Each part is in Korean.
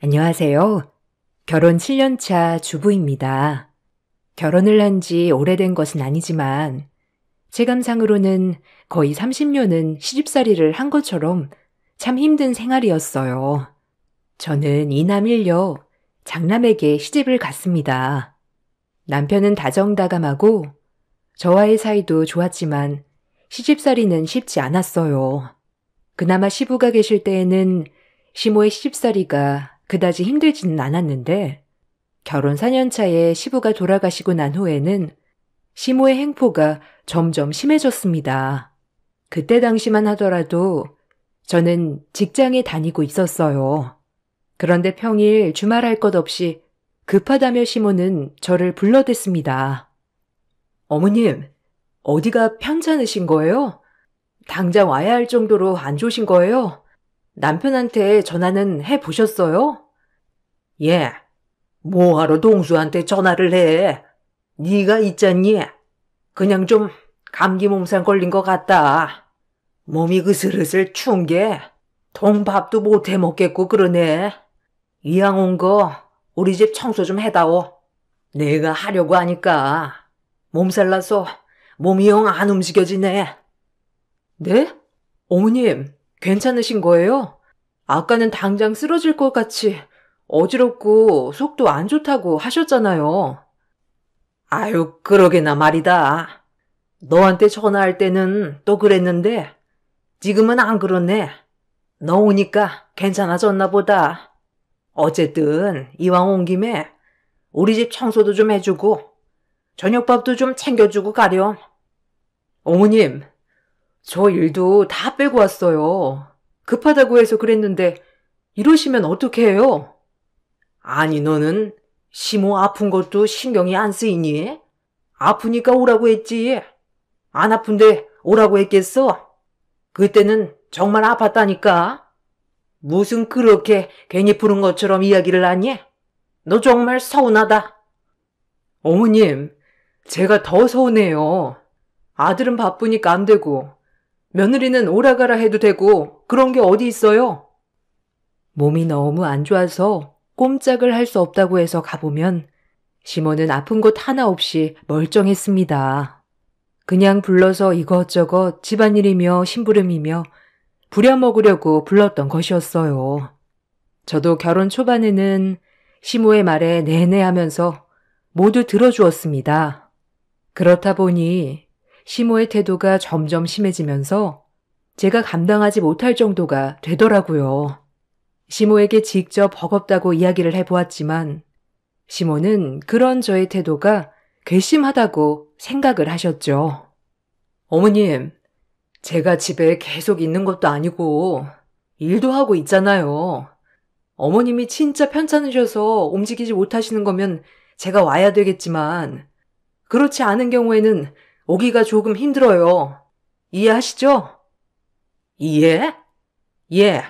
안녕하세요. 결혼 7년 차 주부입니다. 결혼을 한 지 오래된 것은 아니지만 체감상으로는 거의 30년은 시집살이를 한 것처럼 참 힘든 생활이었어요. 저는 이남 1녀, 장남에게 시집을 갔습니다. 남편은 다정다감하고 저와의 사이도 좋았지만 시집살이는 쉽지 않았어요. 그나마 시부가 계실 때에는 시모의 시집살이가 그다지 힘들지는 않았는데 결혼 4년 차에 시부가 돌아가시고 난 후에는 시모의 행포가 점점 심해졌습니다. 그때 당시만 하더라도 저는 직장에 다니고 있었어요. 그런데 평일 주말 할 것 없이 급하다며 시모는 저를 불러댔습니다. 어머님, 어디가 편찮으신 거예요? 당장 와야 할 정도로 안 좋으신 거예요? 남편한테 전화는 해보셨어요? 예, 뭐하러 동수한테 전화를 해? 네가 있잖니? 그냥 좀 감기 몸살 걸린 것 같다. 몸이 으슬으슬 추운 게 통밥도 못 해먹겠고 그러네. 이왕 온 거 우리 집 청소 좀 해다오. 내가 하려고 하니까 몸살 나서 몸이 영 안 움직여지네. 네? 어머님, 괜찮으신 거예요? 아까는 당장 쓰러질 것 같이 어지럽고 속도 안 좋다고 하셨잖아요. 아유, 그러게나 말이다. 너한테 전화할 때는 또 그랬는데 지금은 안 그러네. 너 오니까 괜찮아졌나 보다. 어쨌든 이왕 온 김에 우리 집 청소도 좀 해주고 저녁밥도 좀 챙겨주고 가렴. 어머님, 저 일도 다 빼고 왔어요. 급하다고 해서 그랬는데 이러시면 어떻게 해요? 아니, 너는 시모 아픈 것도 신경이 안 쓰이니? 아프니까 오라고 했지. 안 아픈데 오라고 했겠어? 그때는 정말 아팠다니까. 무슨 그렇게 괜히 부른 것처럼 이야기를 하니? 너 정말 서운하다. 어머님, 제가 더 서운해요. 아들은 바쁘니까 안 되고 며느리는 오라가라 해도 되고 그런 게 어디 있어요? 몸이 너무 안 좋아서 꼼짝을 할 수 없다고 해서 가보면 시모는 아픈 곳 하나 없이 멀쩡했습니다. 그냥 불러서 이것저것 집안일이며 심부름이며 부려먹으려고 불렀던 것이었어요. 저도 결혼 초반에는 시모의 말에 내내 하면서 모두 들어주었습니다. 그렇다 보니 시모의 태도가 점점 심해지면서 제가 감당하지 못할 정도가 되더라고요. 시모에게 직접 버겁다고 이야기를 해보았지만 시모는 그런 저의 태도가 괘씸하다고 생각을 하셨죠. 어머님, 제가 집에 계속 있는 것도 아니고 일도 하고 있잖아요. 어머님이 진짜 편찮으셔서 움직이지 못하시는 거면 제가 와야 되겠지만 그렇지 않은 경우에는 오기가 조금 힘들어요. 이해하시죠? 이해? 예.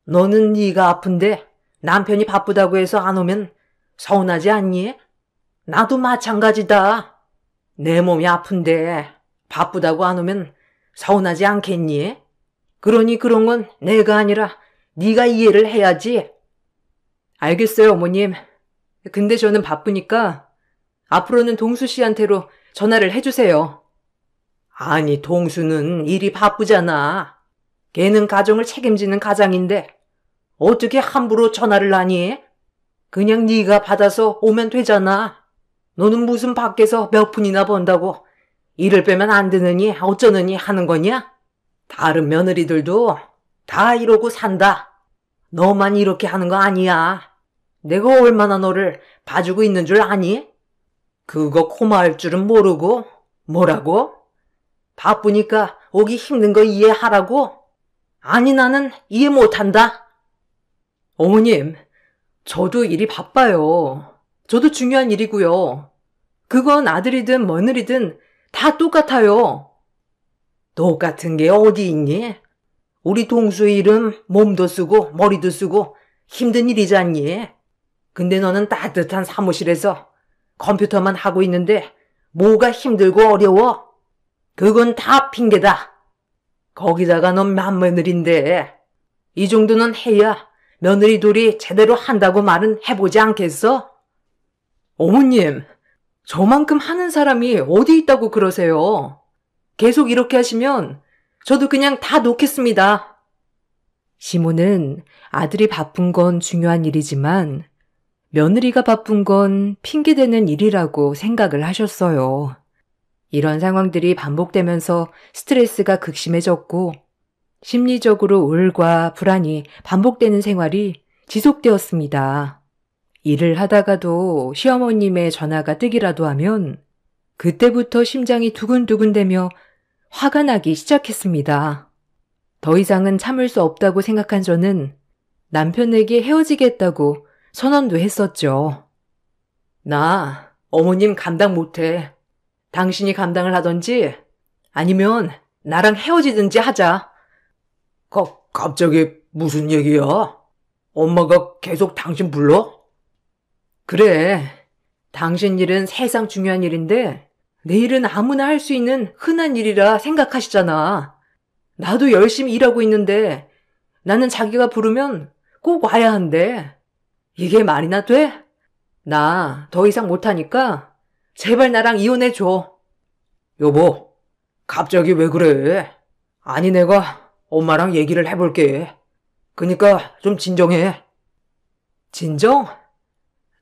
너는 네가 아픈데 남편이 바쁘다고 해서 안 오면 서운하지 않니? 나도 마찬가지다. 내 몸이 아픈데 바쁘다고 안 오면 서운하지 않겠니? 그러니 그런 건 내가 아니라 네가 이해를 해야지. 알겠어요, 어머님. 근데 저는 바쁘니까 앞으로는 동수 씨한테로 전화를 해주세요. 아니, 동수는 일이 바쁘잖아. 걔는 가정을 책임지는 가장인데 어떻게 함부로 전화를 하니? 그냥 네가 받아서 오면 되잖아. 너는 무슨 밖에서 몇 푼이나 번다고 일을 빼면 안 되느니 어쩌느니 하는 거냐? 다른 며느리들도 다 이러고 산다. 너만 이렇게 하는 거 아니야. 내가 얼마나 너를 봐주고 있는 줄 아니? 그거 고마울 줄은 모르고 뭐라고? 바쁘니까 오기 힘든 거 이해하라고? 아니, 나는 이해 못한다. 어머님, 저도 일이 바빠요. 저도 중요한 일이고요. 그건 아들이든 며느리든 다 똑같아요. 똑같은 게 어디 있니? 우리 동수 일은 몸도 쓰고 머리도 쓰고 힘든 일이잖니. 근데 너는 따뜻한 사무실에서 컴퓨터만 하고 있는데 뭐가 힘들고 어려워? 그건 다 핑계다. 거기다가 넌 맏며느리인데 이 정도는 해야 며느리 둘이 제대로 한다고 말은 해보지 않겠어? 어머님, 저만큼 하는 사람이 어디 있다고 그러세요? 계속 이렇게 하시면 저도 그냥 다 놓겠습니다. 시모는 아들이 바쁜 건 중요한 일이지만 며느리가 바쁜 건 핑계대는 일이라고 생각을 하셨어요. 이런 상황들이 반복되면서 스트레스가 극심해졌고 심리적으로 우울과 불안이 반복되는 생활이 지속되었습니다. 일을 하다가도 시어머님의 전화가 뜨기라도 하면 그때부터 심장이 두근두근대며 화가 나기 시작했습니다. 더 이상은 참을 수 없다고 생각한 저는 남편에게 헤어지겠다고 선언도 했었죠. 나 어머님 감당 못해. 당신이 감당을 하던지 아니면 나랑 헤어지든지 하자. 갑자기 무슨 얘기야? 엄마가 계속 당신 불러? 그래. 당신 일은 세상 중요한 일인데 내 일은 아무나 할 수 있는 흔한 일이라 생각하시잖아. 나도 열심히 일하고 있는데 나는 자기가 부르면 꼭 와야 한대. 이게 말이나 돼? 나 더 이상 못하니까 제발 나랑 이혼해줘. 여보, 갑자기 왜 그래? 아니, 내가 엄마랑 얘기를 해볼게. 그니까 좀 진정해. 진정?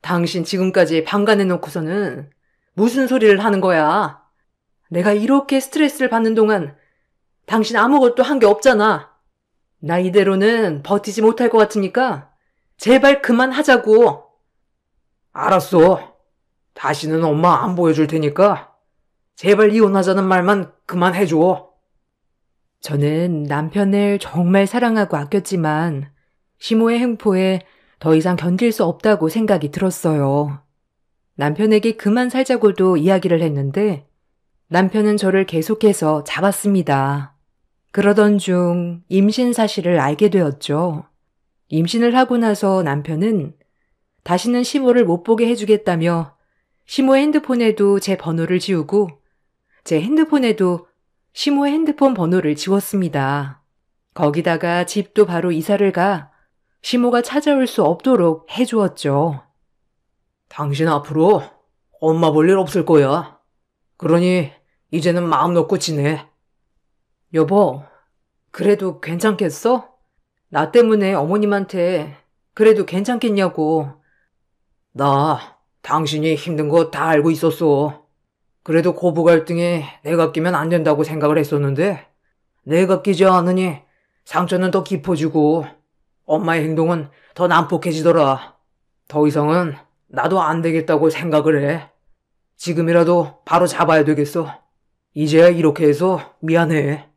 당신 지금까지 방관해놓고서는 무슨 소리를 하는 거야? 내가 이렇게 스트레스를 받는 동안 당신 아무것도 한 게 없잖아. 나 이대로는 버티지 못할 것 같으니까 제발 그만하자고. 알았어. 다시는 엄마 안 보여줄 테니까 제발 이혼하자는 말만 그만해줘. 저는 남편을 정말 사랑하고 아꼈지만 시모의 횡포에 더 이상 견딜 수 없다고 생각이 들었어요. 남편에게 그만 살자고도 이야기를 했는데 남편은 저를 계속해서 잡았습니다. 그러던 중 임신 사실을 알게 되었죠. 임신을 하고 나서 남편은 다시는 시모를 못 보게 해주겠다며 시모의 핸드폰에도 제 번호를 지우고 제 핸드폰에도 시모의 핸드폰 번호를 지웠습니다. 거기다가 집도 바로 이사를 가 시모가 찾아올 수 없도록 해주었죠. 당신 앞으로 엄마 볼 일 없을 거야. 그러니 이제는 마음 놓고 지내. 여보, 그래도 괜찮겠어? 나 때문에 어머님한테 그래도 괜찮겠냐고. 나 당신이 힘든 거 다 알고 있었어. 그래도 고부 갈등에 내가 끼면 안 된다고 생각을 했었는데 내가 끼지 않으니 상처는 더 깊어지고 엄마의 행동은 더 난폭해지더라. 더 이상은 나도 안 되겠다고 생각을 해. 지금이라도 바로 잡아야 되겠어. 이제야 이렇게 해서 미안해.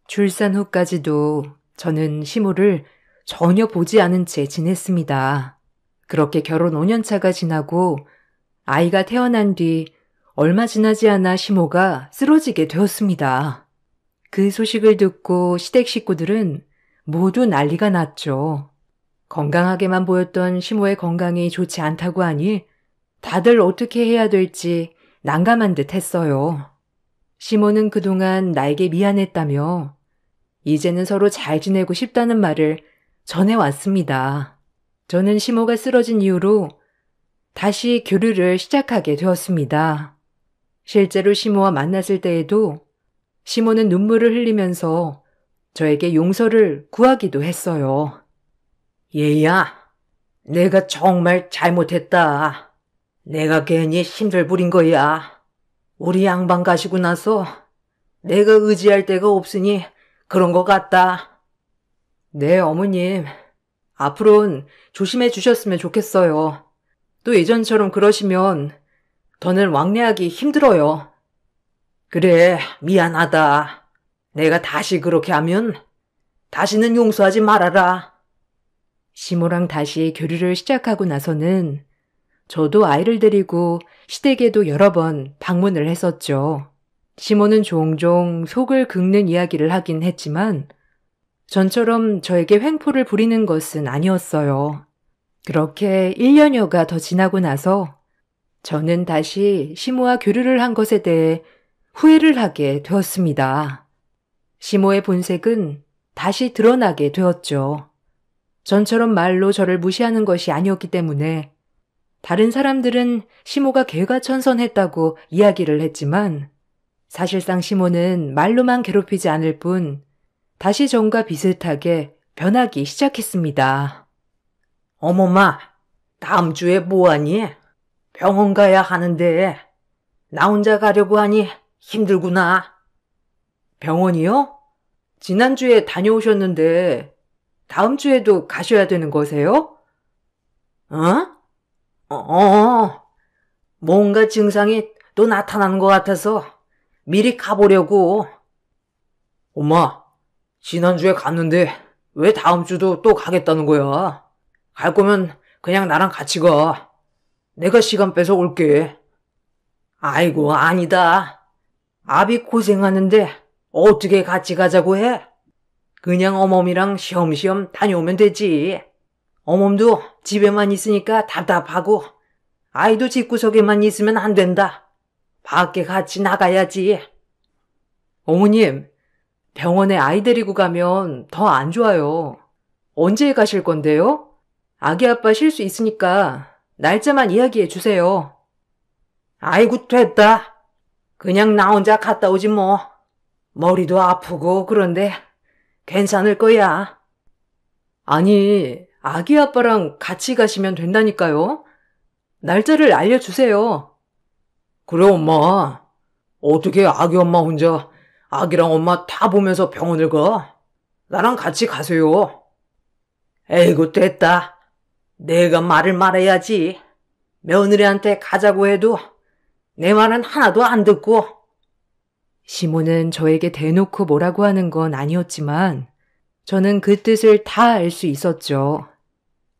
출산 후까지도 저는 시모를 전혀 보지 않은 채 지냈습니다. 그렇게 결혼 5년 차가 지나고 아이가 태어난 뒤 얼마 지나지 않아 시모가 쓰러지게 되었습니다. 그 소식을 듣고 시댁 식구들은 모두 난리가 났죠. 건강하게만 보였던 시모의 건강이 좋지 않다고 하니 다들 어떻게 해야 될지 난감한 듯 했어요. 시모는 그동안 나에게 미안했다며 이제는 서로 잘 지내고 싶다는 말을 전해왔습니다. 저는 시모가 쓰러진 이후로 다시 교류를 시작하게 되었습니다. 실제로 시모와 만났을 때에도 시모는 눈물을 흘리면서 저에게 용서를 구하기도 했어요. 얘야, 내가 정말 잘못했다. 내가 괜히 힘들 부린 거야. 우리 양반 가시고 나서 내가 의지할 데가 없으니 그런 것 같다. 네, 어머님. 앞으로는 조심해 주셨으면 좋겠어요. 또 예전처럼 그러시면 더는 왕래하기 힘들어요. 그래, 미안하다. 내가 다시 그렇게 하면 다시는 용서하지 말아라. 시모랑 다시 교류를 시작하고 나서는 저도 아이를 데리고 시댁에도 여러 번 방문을 했었죠. 시모는 종종 속을 긁는 이야기를 하긴 했지만 전처럼 저에게 횡포를 부리는 것은 아니었어요. 그렇게 1년여가 더 지나고 나서 저는 다시 시모와 교류를 한 것에 대해 후회를 하게 되었습니다. 시모의 본색은 다시 드러나게 되었죠. 전처럼 말로 저를 무시하는 것이 아니었기 때문에 다른 사람들은 시모가 개과천선했다고 이야기를 했지만 사실상 시모는 말로만 괴롭히지 않을 뿐 다시 전과 비슷하게 변하기 시작했습니다. 어머마, 다음 주에 뭐하니? 병원 가야 하는데 나 혼자 가려고 하니 힘들구나. 병원이요? 지난주에 다녀오셨는데 다음 주에도 가셔야 되는 거세요? 뭔가 증상이 또 나타나는 것 같아서 미리 가보려고. 엄마, 지난주에 갔는데 왜 다음 주도 또 가겠다는 거야? 갈 거면 그냥 나랑 같이 가. 내가 시간 빼서 올게. 아이고, 아니다. 아비 고생하는데 어떻게 같이 가자고 해? 그냥 어멈이랑 쉬엄쉬엄 다녀오면 되지. 어멈도 집에만 있으니까 답답하고 아이도 집구석에만 있으면 안 된다. 밖에 같이 나가야지. 어머님, 병원에 아이 데리고 가면 더 안 좋아요. 언제 가실 건데요? 아기 아빠 쉴 수 있으니까 날짜만 이야기해 주세요. 아이고, 됐다. 그냥 나 혼자 갔다 오지 뭐. 머리도 아프고 그런데 괜찮을 거야. 아니, 아기 아빠랑 같이 가시면 된다니까요. 날짜를 알려주세요. 그래, 엄마. 어떻게 아기 엄마 혼자 아기랑 엄마 다 보면서 병원을 가? 나랑 같이 가세요. 에이구, 됐다. 내가 말을 말해야지. 며느리한테 가자고 해도 내 말은 하나도 안 듣고. 시모는 저에게 대놓고 뭐라고 하는 건 아니었지만 저는 그 뜻을 다 알 수 있었죠.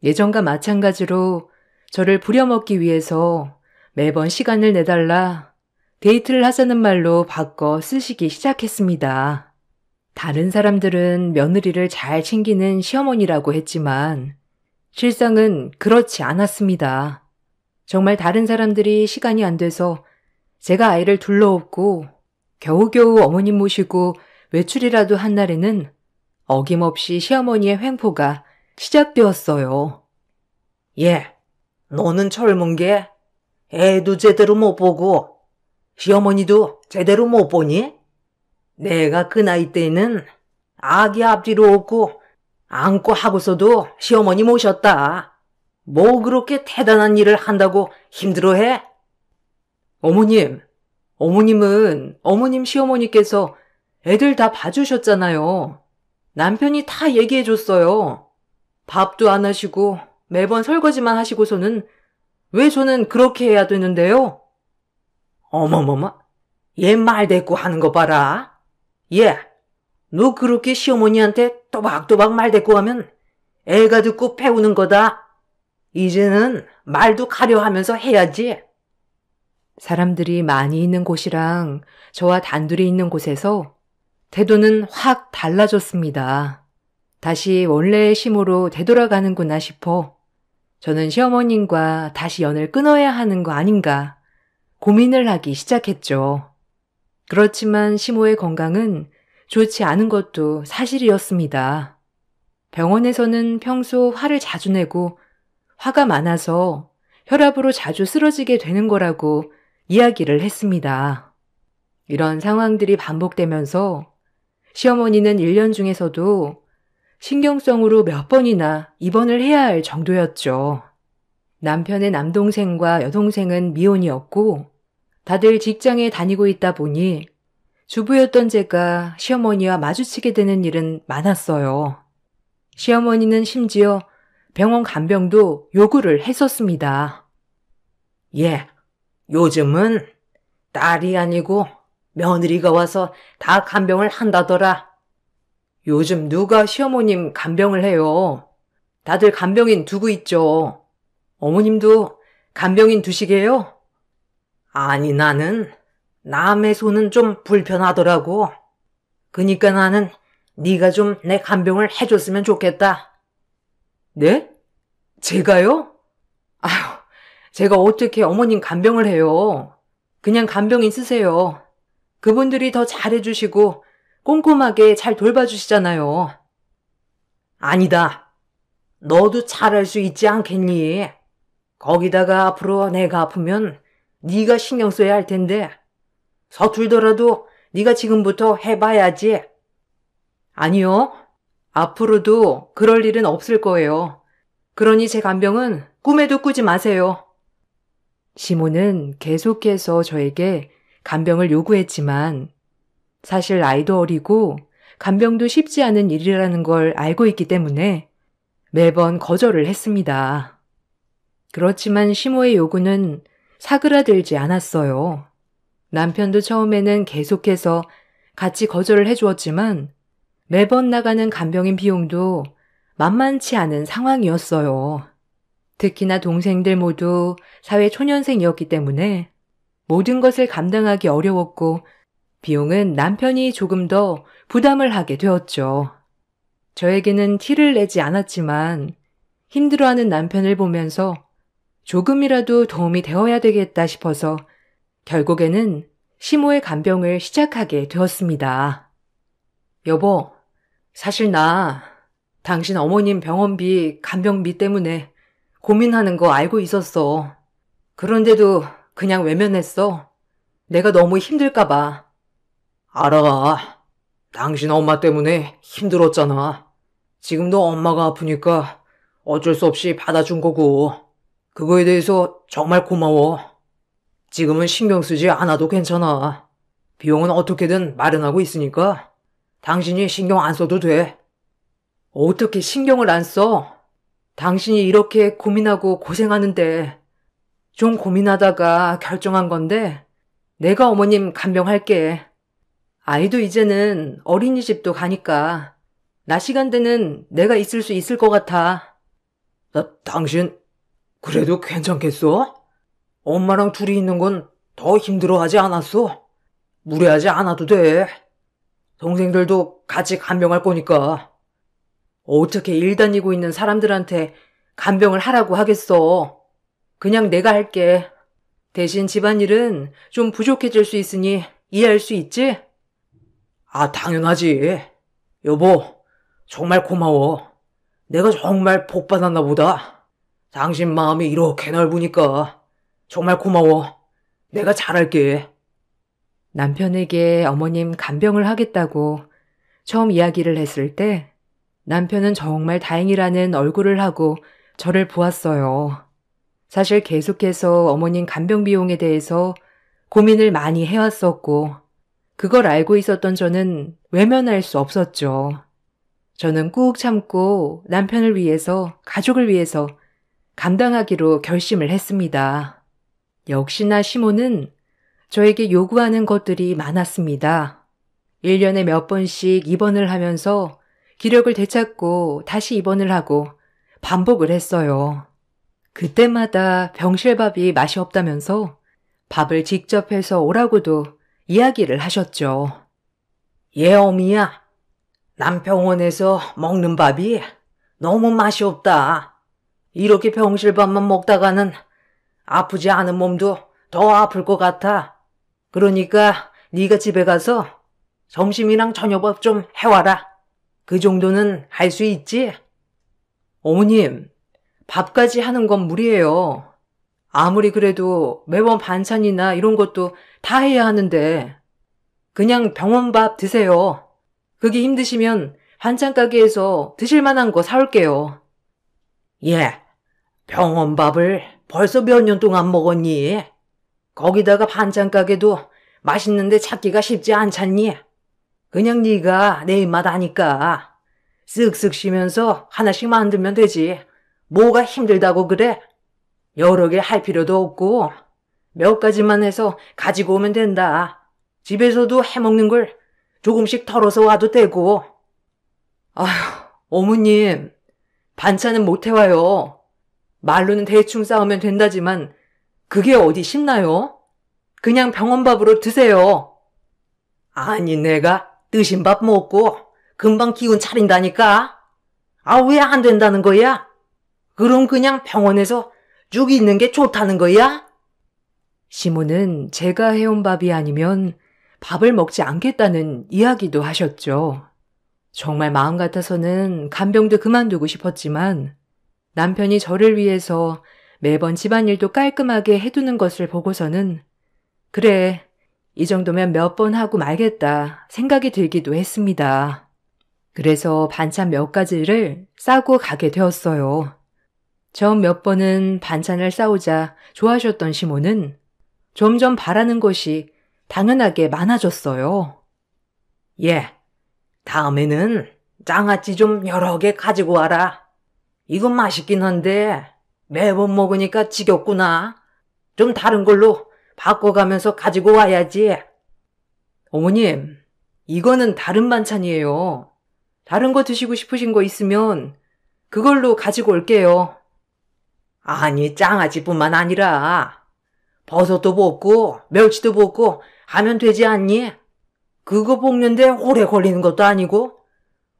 예전과 마찬가지로 저를 부려먹기 위해서 매번 시간을 내달라 데이트를 하자는 말로 바꿔 쓰시기 시작했습니다. 다른 사람들은 며느리를 잘 챙기는 시어머니라고 했지만 실상은 그렇지 않았습니다. 정말 다른 사람들이 시간이 안 돼서 제가 아이를 둘러엎고 겨우겨우 어머님 모시고 외출이라도 한 날에는 어김없이 시어머니의 횡포가 시작되었어요. 예, 너는 젊은 게 애도 제대로 못 보고 시어머니도 제대로 못 보니? 내가 그 나이 때는 아기 앞뒤로 없고 안고 하고서도 시어머니 모셨다. 뭐 그렇게 대단한 일을 한다고 힘들어해? 어머님은 어머님 시어머니께서 애들 다 봐주셨잖아요. 남편이 다 얘기해줬어요. 밥도 안 하시고 매번 설거지만 하시고서는 왜 저는 그렇게 해야 되는데요? 어머머머, 얘 말대꾸 하는 거 봐라. 얘, 너 그렇게 시어머니한테 또박또박 말대꾸 하면 애가 듣고 배우는 거다. 이제는 말도 가려 하면서 해야지. 사람들이 많이 있는 곳이랑 저와 단둘이 있는 곳에서 태도는 확 달라졌습니다. 다시 원래의 심으로 되돌아가는구나 싶어 저는 시어머님과 다시 연을 끊어야 하는 거 아닌가 고민을 하기 시작했죠. 그렇지만 시모의 건강은 좋지 않은 것도 사실이었습니다. 병원에서는 평소 화를 자주 내고 화가 많아서 혈압으로 자주 쓰러지게 되는 거라고 이야기를 했습니다. 이런 상황들이 반복되면서 시어머니는 1년 중에서도 신경성으로 몇 번이나 입원을 해야 할 정도였죠. 남편의 남동생과 여동생은 미혼이었고 다들 직장에 다니고 있다 보니 주부였던 제가 시어머니와 마주치게 되는 일은 많았어요. 시어머니는 심지어 병원 간병도 요구를 했었습니다. 예, 요즘은 딸이 아니고 며느리가 와서 다 간병을 한다더라. 요즘 누가 시어머님 간병을 해요? 다들 간병인 두고 있죠. 어머님도 간병인 두시게요? 아니, 나는 남의 손은 좀 불편하더라고. 그니까 나는 네가 좀 내 간병을 해줬으면 좋겠다. 네? 제가요? 아휴, 제가 어떻게 어머님 간병을 해요. 그냥 간병인 쓰세요. 그분들이 더 잘해주시고 꼼꼼하게 잘 돌봐주시잖아요. 아니다. 너도 잘할 수 있지 않겠니? 거기다가 앞으로 내가 아프면 네가 신경 써야 할 텐데 서툴더라도 네가 지금부터 해봐야지. 아니요. 앞으로도 그럴 일은 없을 거예요. 그러니 제 간병은 꿈에도 꾸지 마세요. 시모는 계속해서 저에게 간병을 요구했지만 사실 아이도 어리고 간병도 쉽지 않은 일이라는 걸 알고 있기 때문에 매번 거절을 했습니다. 그렇지만 시모의 요구는 사그라들지 않았어요. 남편도 처음에는 계속해서 같이 거절을 해주었지만 매번 나가는 간병인 비용도 만만치 않은 상황이었어요. 특히나 동생들 모두 사회 초년생이었기 때문에 모든 것을 감당하기 어려웠고 비용은 남편이 조금 더 부담을 하게 되었죠. 저에게는 티를 내지 않았지만 힘들어하는 남편을 보면서 조금이라도 도움이 되어야 되겠다 싶어서 결국에는 시모의 간병을 시작하게 되었습니다. 여보, 사실 나 당신 어머님 병원비, 간병비 때문에 고민하는 거 알고 있었어. 그런데도 그냥 외면했어. 내가 너무 힘들까 봐. 알아. 당신 엄마 때문에 힘들었잖아. 지금도 엄마가 아프니까 어쩔 수 없이 받아준 거고. 그거에 대해서 정말 고마워. 지금은 신경 쓰지 않아도 괜찮아. 비용은 어떻게든 마련하고 있으니까 당신이 신경 안 써도 돼. 어떻게 신경을 안 써? 당신이 이렇게 고민하고 고생하는데 좀 고민하다가 결정한 건데 내가 어머님 간병할게. 아이도 이제는 어린이집도 가니까 낮 시간대는 내가 있을 수 있을 것 같아. 당신 그래도 괜찮겠어? 엄마랑 둘이 있는 건 더 힘들어하지 않았어? 무리하지 않아도 돼. 동생들도 같이 간병할 거니까. 어떻게 일 다니고 있는 사람들한테 간병을 하라고 하겠어. 그냥 내가 할게. 대신 집안일은 좀 부족해질 수 있으니 이해할 수 있지? 당연하지. 여보, 정말 고마워. 내가 정말 복 받았나 보다. 당신 마음이 이렇게 넓으니까 정말 고마워. 내가 잘할게. 남편에게 어머님 간병을 하겠다고 처음 이야기를 했을 때 남편은 정말 다행이라는 얼굴을 하고 저를 보았어요. 사실 계속해서 어머님 간병 비용에 대해서 고민을 많이 해왔었고 그걸 알고 있었던 저는 외면할 수 없었죠. 저는 꾹 참고 남편을 위해서, 가족을 위해서 감당하기로 결심을 했습니다. 역시나 시모는 저에게 요구하는 것들이 많았습니다. 1년에 몇 번씩 입원을 하면서 기력을 되찾고 다시 입원을 하고 반복을 했어요. 그때마다 병실밥이 맛이 없다면서 밥을 직접 해서 오라고도 이야기를 하셨죠. 어미야. 남 병원에서 먹는 밥이 너무 맛이 없다. 이렇게 병실밥만 먹다가는 아프지 않은 몸도 더 아플 것 같아. 그러니까 네가 집에 가서 점심이랑 저녁밥 좀 해와라. 그 정도는 할 수 있지? 어머님, 밥까지 하는 건 무리예요. 아무리 그래도 매번 반찬이나 이런 것도 다 해야 하는데 그냥 병원밥 드세요. 그게 힘드시면 반찬 가게에서 드실 만한 거 사올게요. 병원밥을 벌써 몇 년 동안 먹었니? 거기다가 반찬 가게도 맛있는데 찾기가 쉽지 않잖니? 그냥 네가 내 입맛 아니까 쓱쓱 쉬면서 하나씩 만들면 되지. 뭐가 힘들다고 그래? 여러 개 할 필요도 없고 몇 가지만 해서 가지고 오면 된다. 집에서도 해먹는 걸 조금씩 덜어서 와도 되고. 아휴, 어머님, 반찬은 못 해와요. 말로는 대충 싸우면 된다지만 그게 어디 쉽나요? 그냥 병원밥으로 드세요. 아니 내가 뜨신 밥 먹고 금방 기운 차린다니까. 왜 안 된다는 거야? 그럼 그냥 병원에서 쭉 있는 게 좋다는 거야? 시모는 제가 해온 밥이 아니면 밥을 먹지 않겠다는 이야기도 하셨죠. 정말 마음 같아서는 간병도 그만두고 싶었지만 남편이 저를 위해서 매번 집안일도 깔끔하게 해두는 것을 보고서는 그래, 이 정도면 몇 번 하고 말겠다 생각이 들기도 했습니다. 그래서 반찬 몇 가지를 싸고 가게 되었어요. 처음 몇 번은 반찬을 싸우자 좋아하셨던 시모는 점점 바라는 것이 당연하게 많아졌어요. 예, 다음에는 장아찌 좀 여러 개 가지고 와라. 이건 맛있긴 한데 매번 먹으니까 지겹구나. 좀 다른 걸로 바꿔가면서 가지고 와야지. 어머님, 이거는 다른 반찬이에요. 다른 거 드시고 싶으신 거 있으면 그걸로 가지고 올게요. 아니, 장아찌뿐만 아니라 버섯도 볶고 멸치도 볶고 하면 되지 않니? 그거 볶는데 오래 걸리는 것도 아니고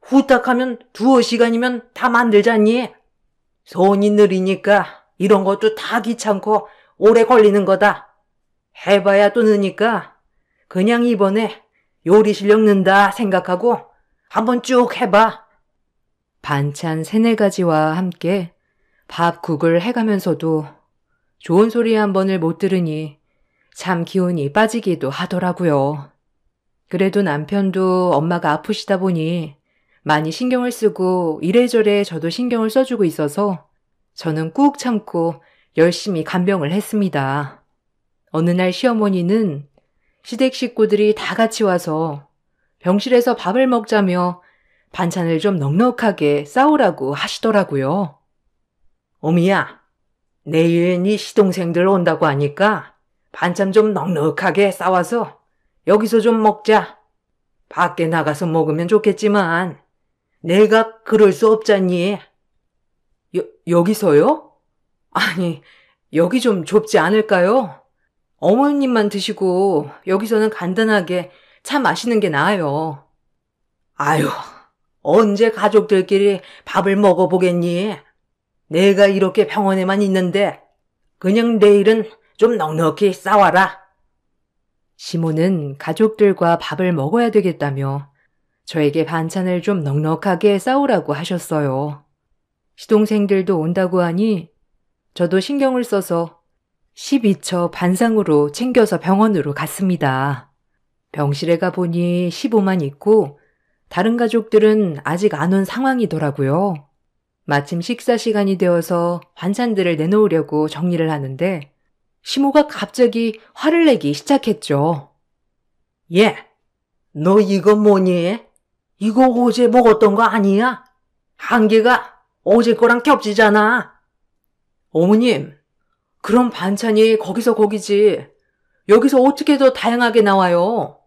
후딱 하면 2-5시간이면 다 만들잖니? 손이 느리니까 이런 것도 다 귀찮고 오래 걸리는 거다. 해봐야 또 느니까 그냥 이번에 요리 실력 는다 생각하고 한번 쭉 해봐. 반찬 3-4가지와 함께 밥, 국을 해가면서도 좋은 소리 한 번을 못 들으니 참 기운이 빠지기도 하더라고요. 그래도 남편도 엄마가 아프시다 보니 많이 신경을 쓰고 이래저래 저도 신경을 써주고 있어서 저는 꾹 참고 열심히 간병을 했습니다. 어느 날 시어머니는 시댁 식구들이 다 같이 와서 병실에서 밥을 먹자며 반찬을 좀 넉넉하게 싸우라고 하시더라고요. 어미야, 내일 네 시동생들 온다고 하니까 반찬 좀 넉넉하게 싸와서 여기서 좀 먹자. 밖에 나가서 먹으면 좋겠지만 내가 그럴 수 없잖니. 여기서요? 아니, 여기 좀 좁지 않을까요? 어머님만 드시고 여기서는 간단하게 차 마시는 게 나아요. 아유, 언제 가족들끼리 밥을 먹어보겠니? 내가 이렇게 병원에만 있는데 그냥 내일은 좀 넉넉히 싸와라. 시모는 가족들과 밥을 먹어야 되겠다며 저에게 반찬을 좀 넉넉하게 싸우라고 하셨어요. 시동생들도 온다고 하니 저도 신경을 써서 12처 반상으로 챙겨서 병원으로 갔습니다. 병실에 가보니 시부만 있고 다른 가족들은 아직 안 온 상황이더라고요. 마침 식사 시간이 되어서 반찬들을 내놓으려고 정리를 하는데 시모가 갑자기 화를 내기 시작했죠. 예, 너 이거 뭐니? 이거 어제 먹었던 거 아니야? 한 개가 어제 거랑 겹치잖아. 어머님, 그럼 반찬이 거기서 거기지. 여기서 어떻게 더 다양하게 나와요?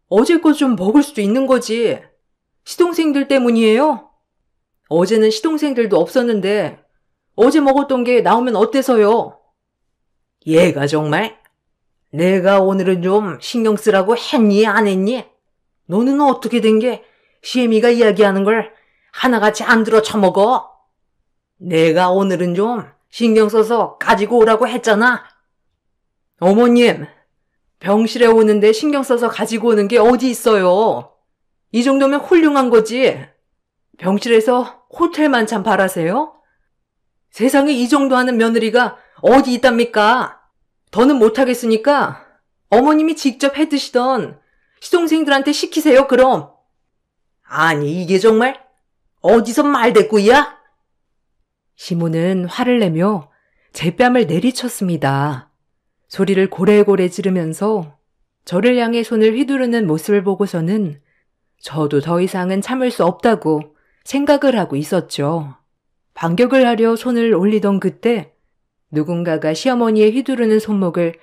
어제 거 좀 먹을 수도 있는 거지. 시동생들 때문이에요? 어제는 시동생들도 없었는데 어제 먹었던 게 나오면 어때서요? 얘가 정말 내가 오늘은 좀 신경 쓰라고 했니 안 했니? 너는 어떻게 된 게 시애미가 이야기하는 걸 하나같이 안 들어 처먹어? 내가 오늘은 좀 신경 써서 가지고 오라고 했잖아. 어머님, 병실에 오는데 신경 써서 가지고 오는 게 어디 있어요? 이 정도면 훌륭한 거지. 병실에서 호텔 만찬 바라세요? 세상에 이 정도 하는 며느리가 어디 있답니까? 더는 못하겠으니까 어머님이 직접 해 드시던 시동생들한테 시키세요, 그럼. 아니, 이게 정말 어디서 말대꾸야? 시모는 화를 내며 제 뺨을 내리쳤습니다. 소리를 고래고래 지르면서 저를 향해 손을 휘두르는 모습을 보고서는 저도 더 이상은 참을 수 없다고 생각을 하고 있었죠. 반격을 하려 손을 올리던 그때 누군가가 시어머니의 휘두르는 손목을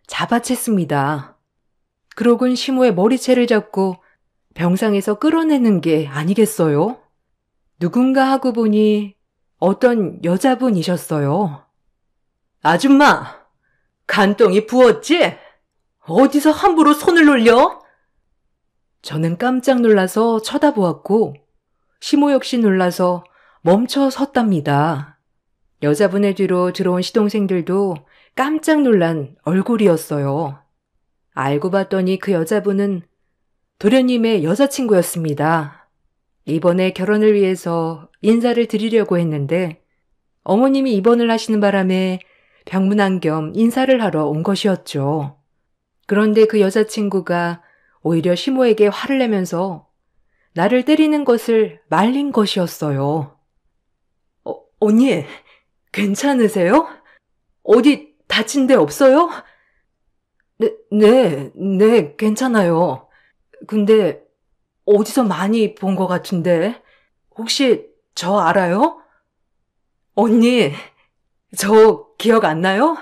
잡아챘습니다. 그러곤 시모의 머리채를 잡고 병상에서 끌어내는 게 아니겠어요? 누군가 하고 보니 어떤 여자분이셨어요. 아줌마, 간똥이 부었지? 어디서 함부로 손을 놀려? 저는 깜짝 놀라서 쳐다보았고 시모 역시 놀라서 멈춰 섰답니다. 여자분의 뒤로 들어온 시동생들도 깜짝 놀란 얼굴이었어요. 알고 봤더니 그 여자분은 도련님의 여자친구였습니다. 이번에 결혼을 위해서 인사를 드리려고 했는데 어머님이 입원을 하시는 바람에 병문안 겸 인사를 하러 온 것이었죠. 그런데 그 여자친구가 오히려 시모에게 화를 내면서 나를 때리는 것을 말린 것이었어요. 언니, 괜찮으세요? 어디 다친 데 없어요? 네, 괜찮아요. 근데 어디서 많이 본 것 같은데 혹시 저 알아요? 언니, 저 기억 안 나요?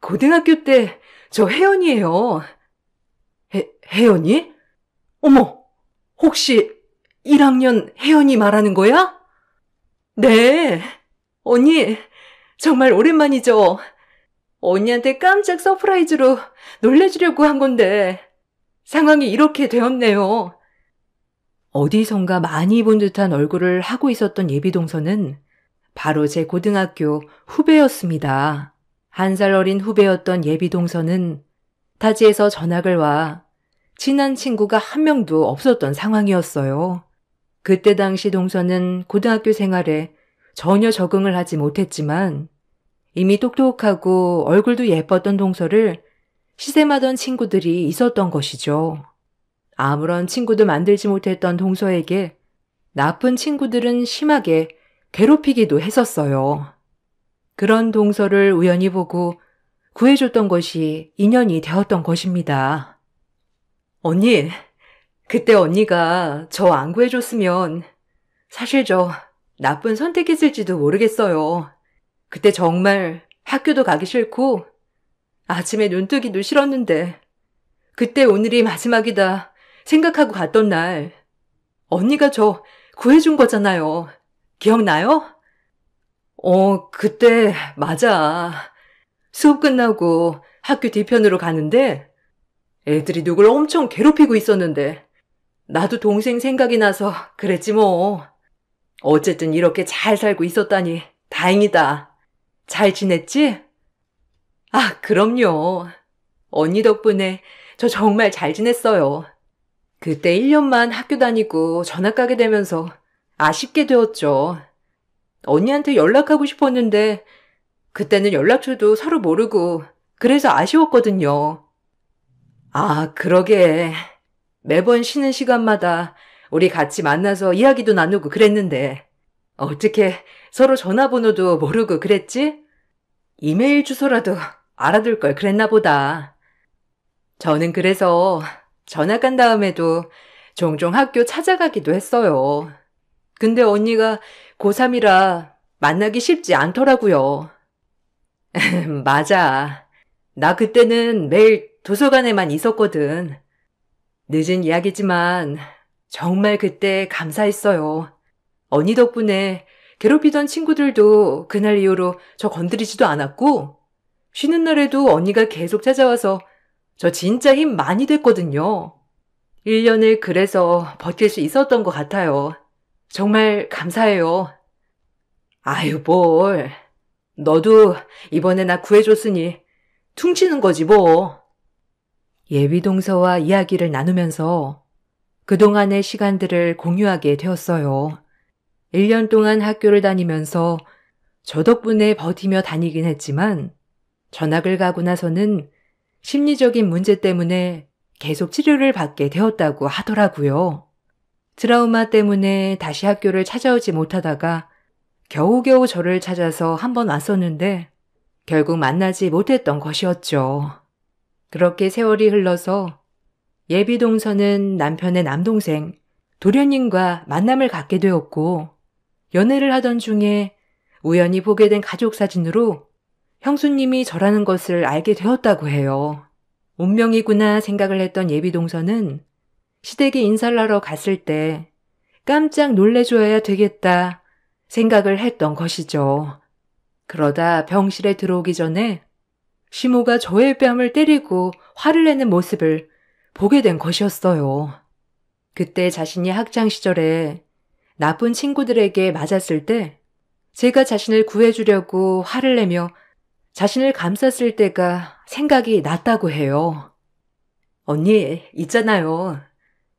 고등학교 때 저 혜연이에요. 혜연이? 어머, 혹시 1학년 혜연이 말하는 거야? 네. 언니, 정말 오랜만이죠. 언니한테 깜짝 서프라이즈로 놀래주려고 한 건데 상황이 이렇게 되었네요. 어디선가 많이 본 듯한 얼굴을 하고 있었던 예비동서는 바로 제 고등학교 후배였습니다. 1살 어린 후배였던 예비동서는 타지에서 전학을 와 친한 친구가 한 명도 없었던 상황이었어요. 그때 당시 동서는 고등학교 생활에 전혀 적응을 하지 못했지만 이미 똑똑하고 얼굴도 예뻤던 동서를 시샘하던 친구들이 있었던 것이죠. 아무런 친구도 만들지 못했던 동서에게 나쁜 친구들은 심하게 괴롭히기도 했었어요. 그런 동서를 우연히 보고 구해줬던 것이 인연이 되었던 것입니다. 언니, 그때 언니가 저 안 구해줬으면 사실 저 나쁜 선택했을지도 모르겠어요. 그때 정말 학교도 가기 싫고 아침에 눈 뜨기도 싫었는데 그때 오늘이 마지막이다 생각하고 갔던 날 언니가 저 구해준 거잖아요. 기억나요? 그때 맞아. 수업 끝나고 학교 뒤편으로 가는데 애들이 누굴 엄청 괴롭히고 있었는데 나도 동생 생각이 나서 그랬지 뭐. 어쨌든 이렇게 잘 살고 있었다니 다행이다. 잘 지냈지? 아, 그럼요. 언니 덕분에 저 정말 잘 지냈어요. 그때 1년만 학교 다니고 전학 가게 되면서 아쉽게 되었죠. 언니한테 연락하고 싶었는데 그때는 연락처도 서로 모르고 그래서 아쉬웠거든요. 아, 그러게. 매번 쉬는 시간마다 우리 같이 만나서 이야기도 나누고 그랬는데 어떻게 서로 전화번호도 모르고 그랬지? 이메일 주소라도 알아둘 걸 그랬나 보다. 저는 그래서 전학 간 다음에도 종종 학교 찾아가기도 했어요. 근데 언니가 고3이라 만나기 쉽지 않더라고요. 맞아. 나 그때는 매일 도서관에만 있었거든. 늦은 이야기지만 정말 그때 감사했어요. 언니 덕분에 괴롭히던 친구들도 그날 이후로 저 건드리지도 않았고 쉬는 날에도 언니가 계속 찾아와서 저 진짜 힘 많이 됐거든요. 1년을 그래서 버틸 수 있었던 것 같아요. 정말 감사해요. 아유, 뭘. 너도 이번에 나 구해줬으니 퉁치는 거지 뭐. 예비동서와 이야기를 나누면서 그동안의 시간들을 공유하게 되었어요. 1년 동안 학교를 다니면서 저 덕분에 버티며 다니긴 했지만 전학을 가고 나서는 심리적인 문제 때문에 계속 치료를 받게 되었다고 하더라고요. 트라우마 때문에 다시 학교를 찾아오지 못하다가 겨우겨우 저를 찾아서 한번 왔었는데 결국 만나지 못했던 것이었죠. 그렇게 세월이 흘러서 예비동서는 남편의 남동생 도련님과 만남을 갖게 되었고 연애를 하던 중에 우연히 보게 된 가족 사진으로 형수님이 저라는 것을 알게 되었다고 해요. 운명이구나 생각을 했던 예비동서는 시댁에 인사를 하러 갔을 때 깜짝 놀래줘야 되겠다 생각을 했던 것이죠. 그러다 병실에 들어오기 전에 시모가 저의 뺨을 때리고 화를 내는 모습을 보게 된 것이었어요. 그때 자신이 학창시절에 나쁜 친구들에게 맞았을 때 제가 자신을 구해주려고 화를 내며 자신을 감쌌을 때가 생각이 났다고 해요. 언니, 있잖아요.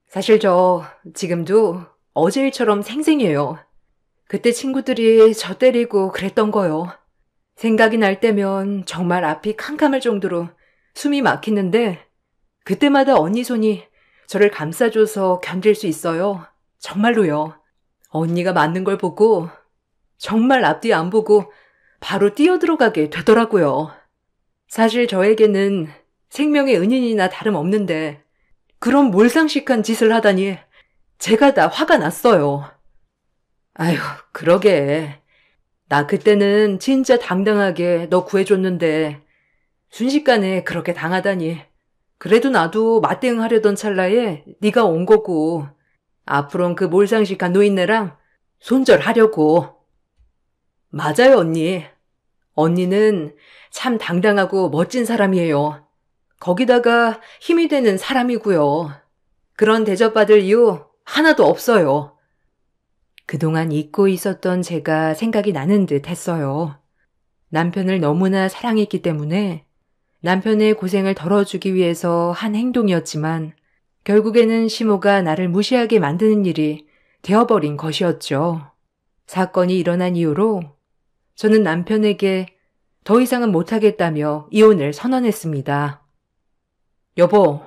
사실 저 지금도 어제 일처럼 생생해요. 그때 친구들이 저 때리고 그랬던 거요. 생각이 날 때면 정말 앞이 캄캄할 정도로 숨이 막히는데 그때마다 언니 손이 저를 감싸줘서 견딜 수 있어요. 정말로요. 언니가 맞는 걸 보고 정말 앞뒤 안 보고 바로 뛰어들어가게 되더라고요. 사실 저에게는 생명의 은인이나 다름없는데 그런 몰상식한 짓을 하다니 제가 다 화가 났어요. 아휴, 그러게. 나 그때는 진짜 당당하게 너 구해줬는데 순식간에 그렇게 당하다니. 그래도 나도 맞대응하려던 찰나에 네가 온 거고 앞으론 그 몰상식한 노인네랑 손절하려고. 맞아요, 언니. 언니는 참 당당하고 멋진 사람이에요. 거기다가 힘이 되는 사람이고요. 그런 대접받을 이유 하나도 없어요. 그동안 잊고 있었던 제가 생각이 나는 듯 했어요. 남편을 너무나 사랑했기 때문에 남편의 고생을 덜어주기 위해서 한 행동이었지만 결국에는 시모가 나를 무시하게 만드는 일이 되어버린 것이었죠. 사건이 일어난 이후로 저는 남편에게 더 이상은 못하겠다며 이혼을 선언했습니다. 여보,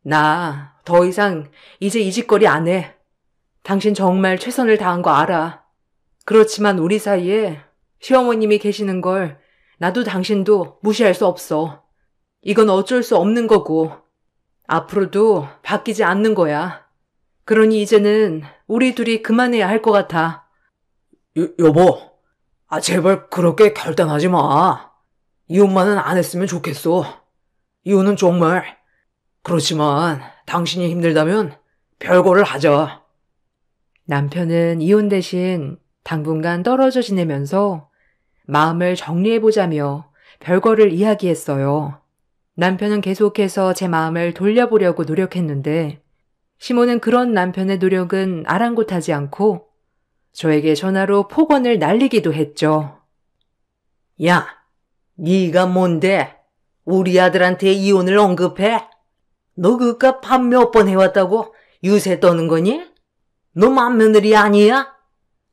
나 더 이상 이제 이 짓거리 안 해. 당신 정말 최선을 다한 거 알아. 그렇지만 우리 사이에 시어머님이 계시는 걸 나도 당신도 무시할 수 없어. 이건 어쩔 수 없는 거고 앞으로도 바뀌지 않는 거야. 그러니 이제는 우리 둘이 그만해야 할 것 같아. 여보, 제발 그렇게 결단하지 마. 이혼만은 안 했으면 좋겠어. 이혼은 정말. 그렇지만 당신이 힘들다면 별거를 하자. 남편은 이혼 대신 당분간 떨어져 지내면서 마음을 정리해보자며 별거를 이야기했어요. 남편은 계속해서 제 마음을 돌려보려고 노력했는데 시모는 그런 남편의 노력은 아랑곳하지 않고 저에게 전화로 폭언을 날리기도 했죠. 야, 네가 뭔데 우리 아들한테 이혼을 언급해? 너 그깟 밥 몇 번 해왔다고 유세 떠는 거니? 너 맏며느리 아니야?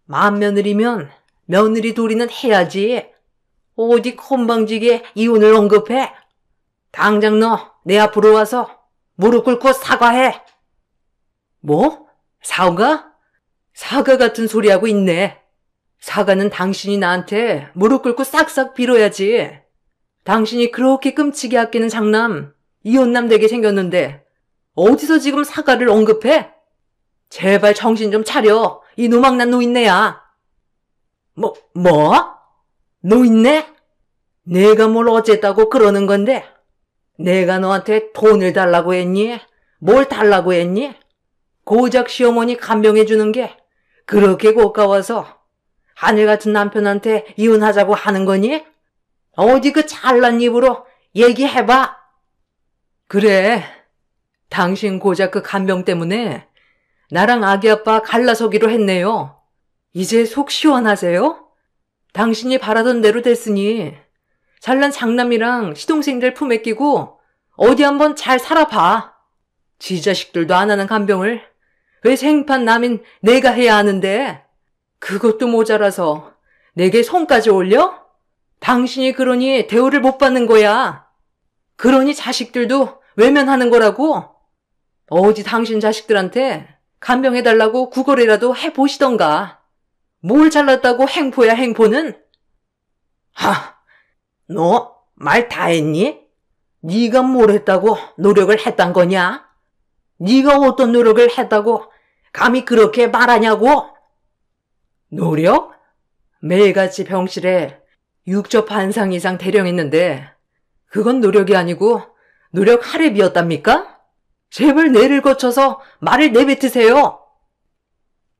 맏며느리면 며느리 도리는 해야지. 어디 건방지게 이혼을 언급해? 당장 너 내 앞으로 와서 무릎 꿇고 사과해. 뭐? 사과? 사과 같은 소리 하고 있네. 사과는 당신이 나한테 무릎 꿇고 싹싹 빌어야지. 당신이 그렇게 끔찍이 아끼는 장남, 이혼남 되게 생겼는데 어디서 지금 사과를 언급해? 제발 정신 좀 차려. 이 노망난 노인네야. 뭐? 노인네? 내가 뭘 어쨌다고 그러는 건데? 내가 너한테 돈을 달라고 했니? 뭘 달라고 했니? 고작 시어머니 간병해 주는 게 그렇게 고가워서 하늘 같은 남편한테 이혼하자고 하는 거니? 어디 그 잘난 입으로 얘기해봐. 그래, 당신 고작 그 간병 때문에 나랑 아기 아빠 갈라서기로 했네요. 이제 속 시원하세요? 당신이 바라던 대로 됐으니 잘난 장남이랑 시동생들 품에 끼고 어디 한번 잘 살아봐. 지 자식들도 안 하는 간병을 왜 생판 남인 내가 해야 하는데 그것도 모자라서 내게 손까지 올려? 당신이 그러니 대우를 못 받는 거야. 그러니 자식들도 외면하는 거라고. 어디 당신 자식들한테 간병해달라고 구걸이라도 해보시던가. 뭘 잘났다고 행포야 행포는? 너 말 다 했니? 네가 뭘 했다고 노력을 했단 거냐? 네가 어떤 노력을 했다고 감히 그렇게 말하냐고? 노력? 매일같이 병실에 육접 한상 이상 대령했는데 그건 노력이 아니고 노력 할애비였답니까? 제발 뇌를 거쳐서 말을 내뱉으세요.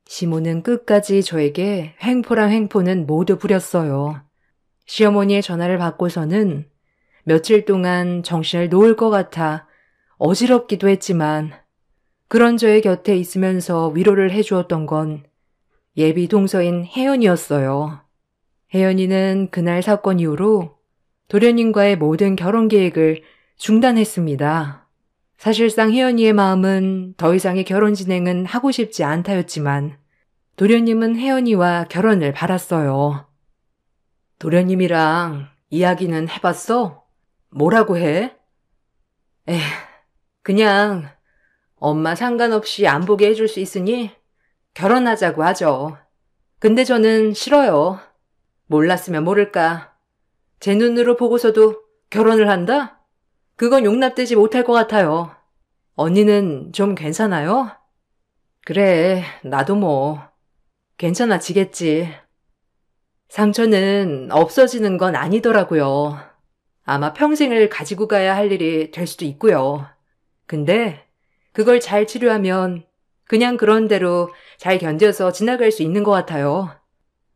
시모는 끝까지 저에게 횡포랑 횡포는 모두 부렸어요. 시어머니의 전화를 받고서는 며칠 동안 정신을 놓을 것 같아 어지럽기도 했지만 그런 저의 곁에 있으면서 위로를 해주었던 건 예비 동서인 혜연이었어요. 혜연이는 그날 사건 이후로 도련님과의 모든 결혼 계획을 중단했습니다. 사실상 혜연이의 마음은 더 이상의 결혼 진행은 하고 싶지 않다였지만 도련님은 혜연이와 결혼을 바랐어요. 도련님이랑 이야기는 해봤어? 뭐라고 해? 그냥 엄마 상관없이 안 보게 해줄 수 있으니 결혼하자고 하죠. 근데 저는 싫어요. 몰랐으면 모를까. 제 눈으로 보고서도 결혼을 한다? 그건 용납되지 못할 것 같아요. 언니는 좀 괜찮아요? 그래, 나도 뭐 괜찮아지겠지. 상처는 없어지는 건 아니더라고요. 아마 평생을 가지고 가야 할 일이 될 수도 있고요. 근데 그걸 잘 치료하면 그냥 그런 대로 잘 견뎌서 지나갈 수 있는 것 같아요.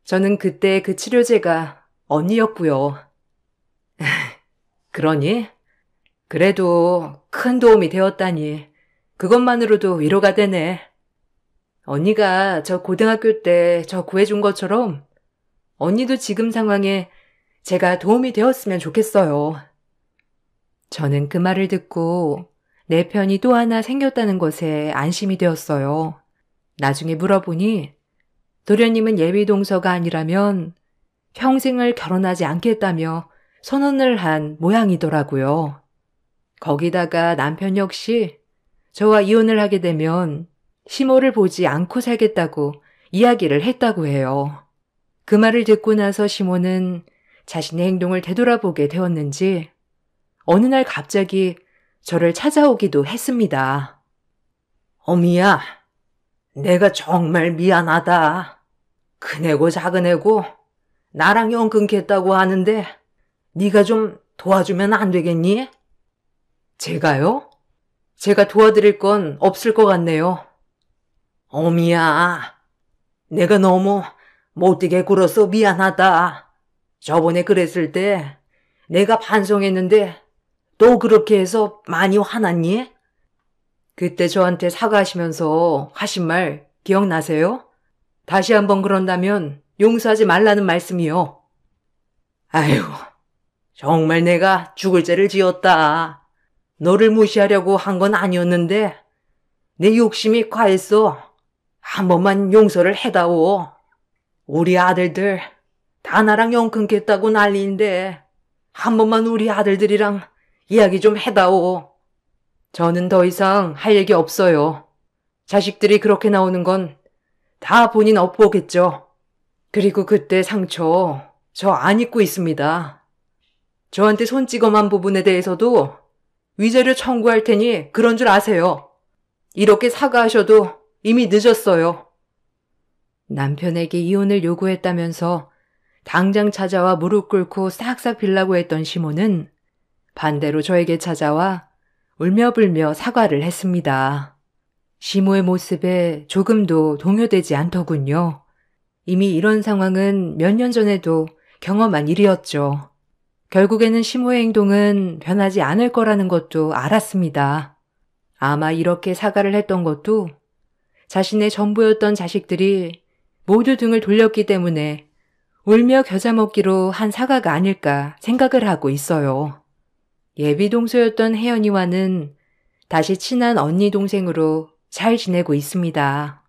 저는 그때 그 치료제가 언니였고요. 그러니? 그래도 큰 도움이 되었다니 그것만으로도 위로가 되네. 언니가 저 고등학교 때 저 구해준 것처럼 언니도 지금 상황에 제가 도움이 되었으면 좋겠어요. 저는 그 말을 듣고 내 편이 또 하나 생겼다는 것에 안심이 되었어요. 나중에 물어보니 도련님은 예비동서가 아니라면 평생을 결혼하지 않겠다며 선언을 한 모양이더라고요. 거기다가 남편 역시 저와 이혼을 하게 되면 시모를 보지 않고 살겠다고 이야기를 했다고 해요. 그 말을 듣고 나서 시모는 자신의 행동을 되돌아보게 되었는지 어느 날 갑자기 저를 찾아오기도 했습니다. 어미야, 내가 정말 미안하다. 큰애고 작은애고 나랑 연 끊겠다고 하는데 네가 좀 도와주면 안 되겠니? 제가요? 제가 도와드릴 건 없을 것 같네요. 어미야, 내가 너무 못되게 굴어서 미안하다. 저번에 그랬을 때 내가 반성했는데 또 그렇게 해서 많이 화났니? 그때 저한테 사과하시면서 하신 말 기억나세요? 다시 한번 그런다면 용서하지 말라는 말씀이요. 아유, 정말 내가 죽을 죄를 지었다. 너를 무시하려고 한 건 아니었는데 내 욕심이 과했어. 한 번만 용서를 해다오. 우리 아들들 다 나랑 연 끊겠다고 난리인데 한 번만 우리 아들들이랑 이야기 좀 해다오. 저는 더 이상 할 얘기 없어요. 자식들이 그렇게 나오는 건 다 본인 업보겠죠. 그리고 그때 상처 저 안 잊고 있습니다. 저한테 손찌검한 부분에 대해서도 위자료 청구할 테니 그런 줄 아세요. 이렇게 사과하셔도 이미 늦었어요. 남편에게 이혼을 요구했다면서 당장 찾아와 무릎 꿇고 싹싹 빌라고 했던 시모는 반대로 저에게 찾아와 울며불며 사과를 했습니다. 시모의 모습에 조금도 동요되지 않더군요. 이미 이런 상황은 몇 년 전에도 경험한 일이었죠. 결국에는 시모의 행동은 변하지 않을 거라는 것도 알았습니다. 아마 이렇게 사과를 했던 것도 자신의 전부였던 자식들이 모두 등을 돌렸기 때문에 울며 겨자 먹기로 한 사과가 아닐까 생각을 하고 있어요. 예비 동서였던 혜연이와는 다시 친한 언니 동생으로 잘 지내고 있습니다.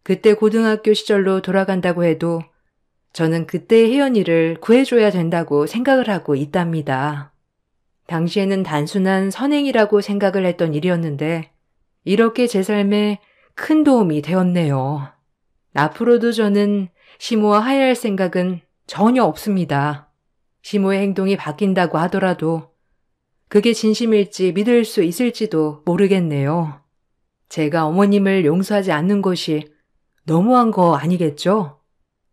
그때 고등학교 시절로 돌아간다고 해도 저는 그때의 혜연이를 구해줘야 된다고 생각을 하고 있답니다. 당시에는 단순한 선행이라고 생각을 했던 일이었는데 이렇게 제 삶에 큰 도움이 되었네요. 앞으로도 저는 시모와 하야할 생각은 전혀 없습니다. 시모의 행동이 바뀐다고 하더라도 그게 진심일지 믿을 수 있을지도 모르겠네요. 제가 어머님을 용서하지 않는 것이 너무한 거 아니겠죠?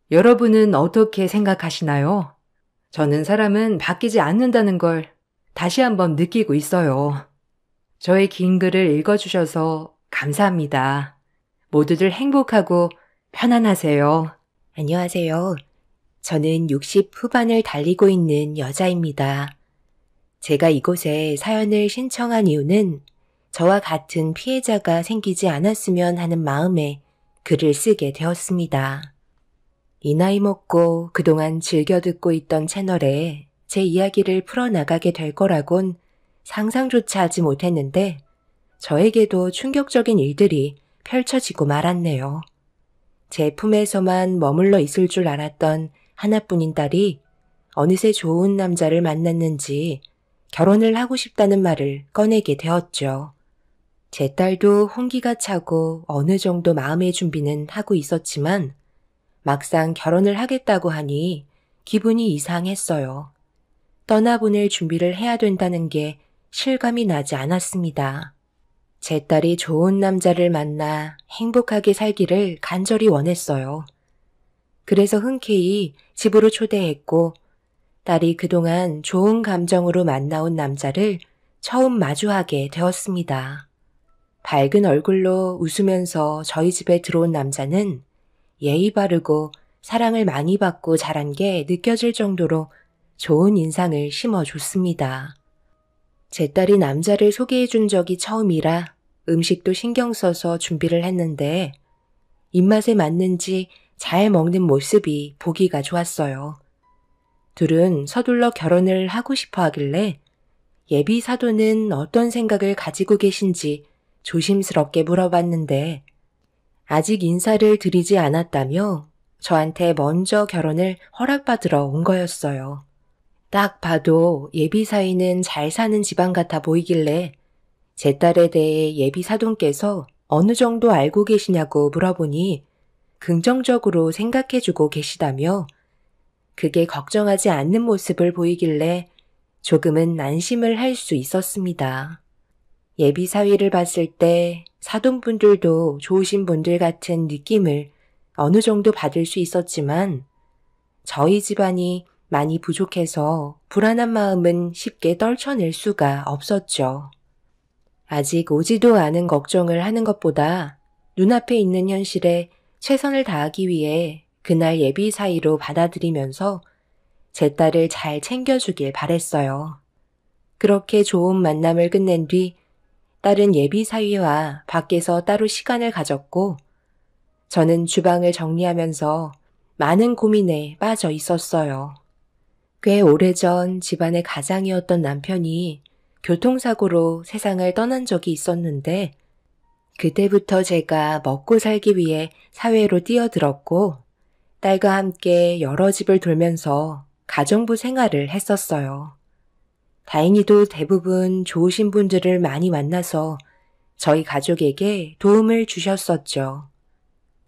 여러분은 어떻게 생각하시나요? 저는 사람은 바뀌지 않는다는 걸 다시 한번 느끼고 있어요. 저의 긴 글을 읽어주셔서 감사합니다. 모두들 행복하고 편안하세요. 안녕하세요. 저는 60 후반을 달리고 있는 여자입니다. 제가 이곳에 사연을 신청한 이유는 저와 같은 피해자가 생기지 않았으면 하는 마음에 글을 쓰게 되었습니다. 이 나이 먹고 그동안 즐겨 듣고 있던 채널에 제 이야기를 풀어나가게 될 거라곤 상상조차 하지 못했는데 저에게도 충격적인 일들이 펼쳐지고 말았네요. 제 품에서만 머물러 있을 줄 알았던 하나뿐인 딸이 어느새 좋은 남자를 만났는지 결혼을 하고 싶다는 말을 꺼내게 되었죠. 제 딸도 홍기가 차고 어느 정도 마음의 준비는 하고 있었지만 막상 결혼을 하겠다고 하니 기분이 이상했어요. 떠나보낼 준비를 해야 된다는 게 실감이 나지 않았습니다. 제 딸이 좋은 남자를 만나 행복하게 살기를 간절히 원했어요. 그래서 흔쾌히 집으로 초대했고 딸이 그동안 좋은 감정으로 만나온 남자를 처음 마주하게 되었습니다. 밝은 얼굴로 웃으면서 저희 집에 들어온 남자는 예의 바르고 사랑을 많이 받고 자란 게 느껴질 정도로 좋은 인상을 심어줬습니다. 제 딸이 남자를 소개해 준 적이 처음이라 음식도 신경 써서 준비를 했는데 입맛에 맞는지 잘 먹는 모습이 보기가 좋았어요. 둘은 서둘러 결혼을 하고 싶어 하길래 예비 사돈은 어떤 생각을 가지고 계신지 조심스럽게 물어봤는데 아직 인사를 드리지 않았다며 저한테 먼저 결혼을 허락받으러 온 거였어요. 딱 봐도 예비 사위는 잘 사는 집안 같아 보이길래 제 딸에 대해 예비 사돈께서 어느 정도 알고 계시냐고 물어보니 긍정적으로 생각해주고 계시다며 그게 걱정하지 않는 모습을 보이길래 조금은 안심을 할 수 있었습니다. 예비 사위를 봤을 때 사돈분들도 좋으신 분들 같은 느낌을 어느 정도 받을 수 있었지만 저희 집안이 많이 부족해서 불안한 마음은 쉽게 떨쳐낼 수가 없었죠. 아직 오지도 않은 걱정을 하는 것보다 눈앞에 있는 현실에 최선을 다하기 위해 그날 예비 사위로 받아들이면서 제 딸을 잘 챙겨주길 바랬어요. 그렇게 좋은 만남을 끝낸 뒤 딸은 예비 사위와 밖에서 따로 시간을 가졌고 저는 주방을 정리하면서 많은 고민에 빠져 있었어요. 꽤 오래전 집안의 가장이었던 남편이 교통사고로 세상을 떠난 적이 있었는데 그때부터 제가 먹고 살기 위해 사회로 뛰어들었고 딸과 함께 여러 집을 돌면서 가정부 생활을 했었어요. 다행히도 대부분 좋으신 분들을 많이 만나서 저희 가족에게 도움을 주셨었죠.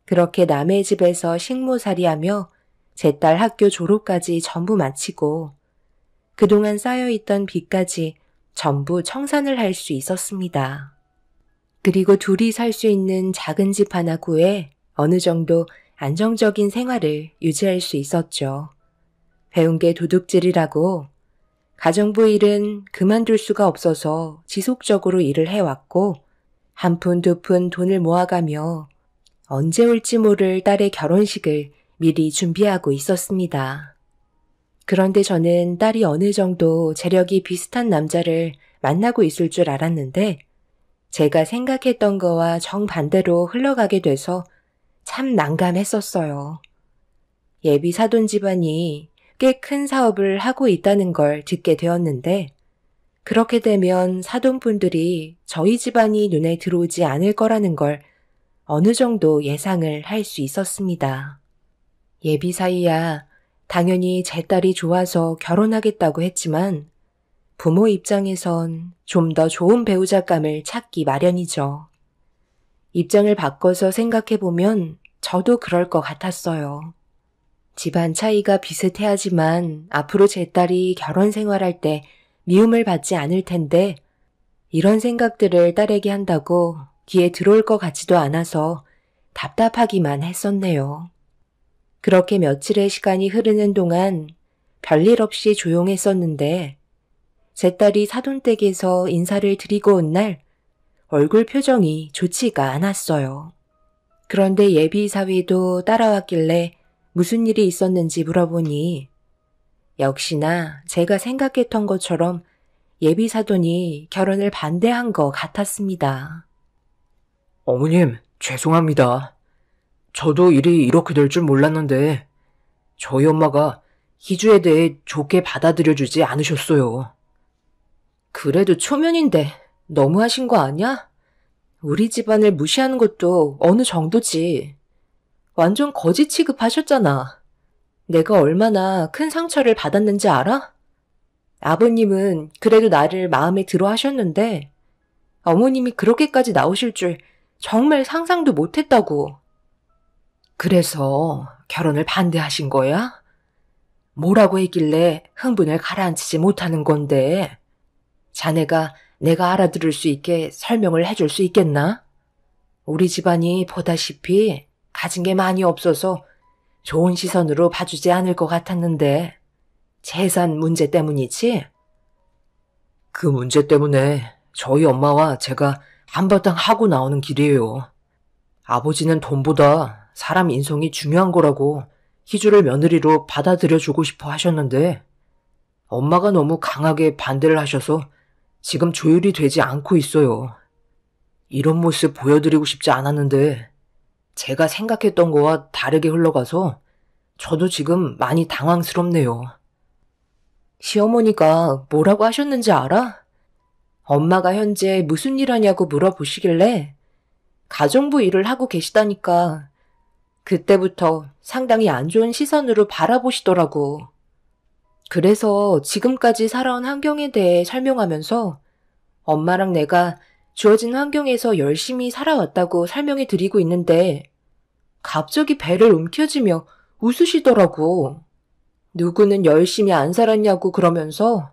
그렇게 남의 집에서 식모살이하며 제 딸 학교 졸업까지 전부 마치고 그동안 쌓여있던 빚까지 전부 청산을 할 수 있었습니다. 그리고 둘이 살 수 있는 작은 집 하나 구해 어느 정도 안정적인 생활을 유지할 수 있었죠. 배운 게 도둑질이라고 가정부 일은 그만둘 수가 없어서 지속적으로 일을 해왔고 한 푼 두 푼 돈을 모아가며 언제 올지 모를 딸의 결혼식을 미리 준비하고 있었습니다. 그런데 저는 딸이 어느 정도 재력이 비슷한 남자를 만나고 있을 줄 알았는데 제가 생각했던 거와 정반대로 흘러가게 돼서 참 난감했었어요. 예비 사돈 집안이 꽤 큰 사업을 하고 있다는 걸 듣게 되었는데 그렇게 되면 사돈분들이 저희 집안이 눈에 들어오지 않을 거라는 걸 어느 정도 예상을 할 수 있었습니다. 예비 사이야 당연히 제 딸이 좋아서 결혼하겠다고 했지만 부모 입장에선 좀 더 좋은 배우자감을 찾기 마련이죠. 입장을 바꿔서 생각해보면 저도 그럴 것 같았어요. 집안 차이가 비슷해야지만 앞으로 제 딸이 결혼 생활할 때 미움을 받지 않을 텐데 이런 생각들을 딸에게 한다고 귀에 들어올 것 같지도 않아서 답답하기만 했었네요. 그렇게 며칠의 시간이 흐르는 동안 별일 없이 조용했었는데 제 딸이 사돈댁에서 인사를 드리고 온 날 얼굴 표정이 좋지가 않았어요. 그런데 예비 사위도 따라왔길래 무슨 일이 있었는지 물어보니 역시나 제가 생각했던 것처럼 예비 사돈이 결혼을 반대한 것 같았습니다. 어머님, 죄송합니다. 저도 일이 이렇게 될 줄 몰랐는데 저희 엄마가 희주에 대해 좋게 받아들여주지 않으셨어요. 그래도 초면인데 너무하신 거 아니야? 우리 집안을 무시하는 것도 어느 정도지. 완전 거지 취급하셨잖아. 내가 얼마나 큰 상처를 받았는지 알아? 아버님은 그래도 나를 마음에 들어 하셨는데 어머님이 그렇게까지 나오실 줄 정말 상상도 못했다고. 그래서 결혼을 반대하신 거야? 뭐라고 했길래 흥분을 가라앉히지 못하는 건데? 자네가 내가 알아들을 수 있게 설명을 해줄 수 있겠나? 우리 집안이 보다시피 가진 게 많이 없어서 좋은 시선으로 봐주지 않을 것 같았는데 재산 문제 때문이지? 그 문제 때문에 저희 엄마와 제가 한바탕 하고 나오는 길이에요. 아버지는 돈보다 사람 인성이 중요한 거라고 희주를 며느리로 받아들여주고 싶어 하셨는데 엄마가 너무 강하게 반대를 하셔서 지금 조율이 되지 않고 있어요. 이런 모습 보여드리고 싶지 않았는데 제가 생각했던 거와 다르게 흘러가서 저도 지금 많이 당황스럽네요. 시어머니가 뭐라고 하셨는지 알아? 엄마가 현재 무슨 일 하냐고 물어보시길래 가정부 일을 하고 계시다니까 그때부터 상당히 안 좋은 시선으로 바라보시더라고. 그래서 지금까지 살아온 환경에 대해 설명하면서 엄마랑 내가 주어진 환경에서 열심히 살아왔다고 설명해 드리고 있는데 갑자기 배를 움켜쥐며 웃으시더라고. 누구는 열심히 안 살았냐고 그러면서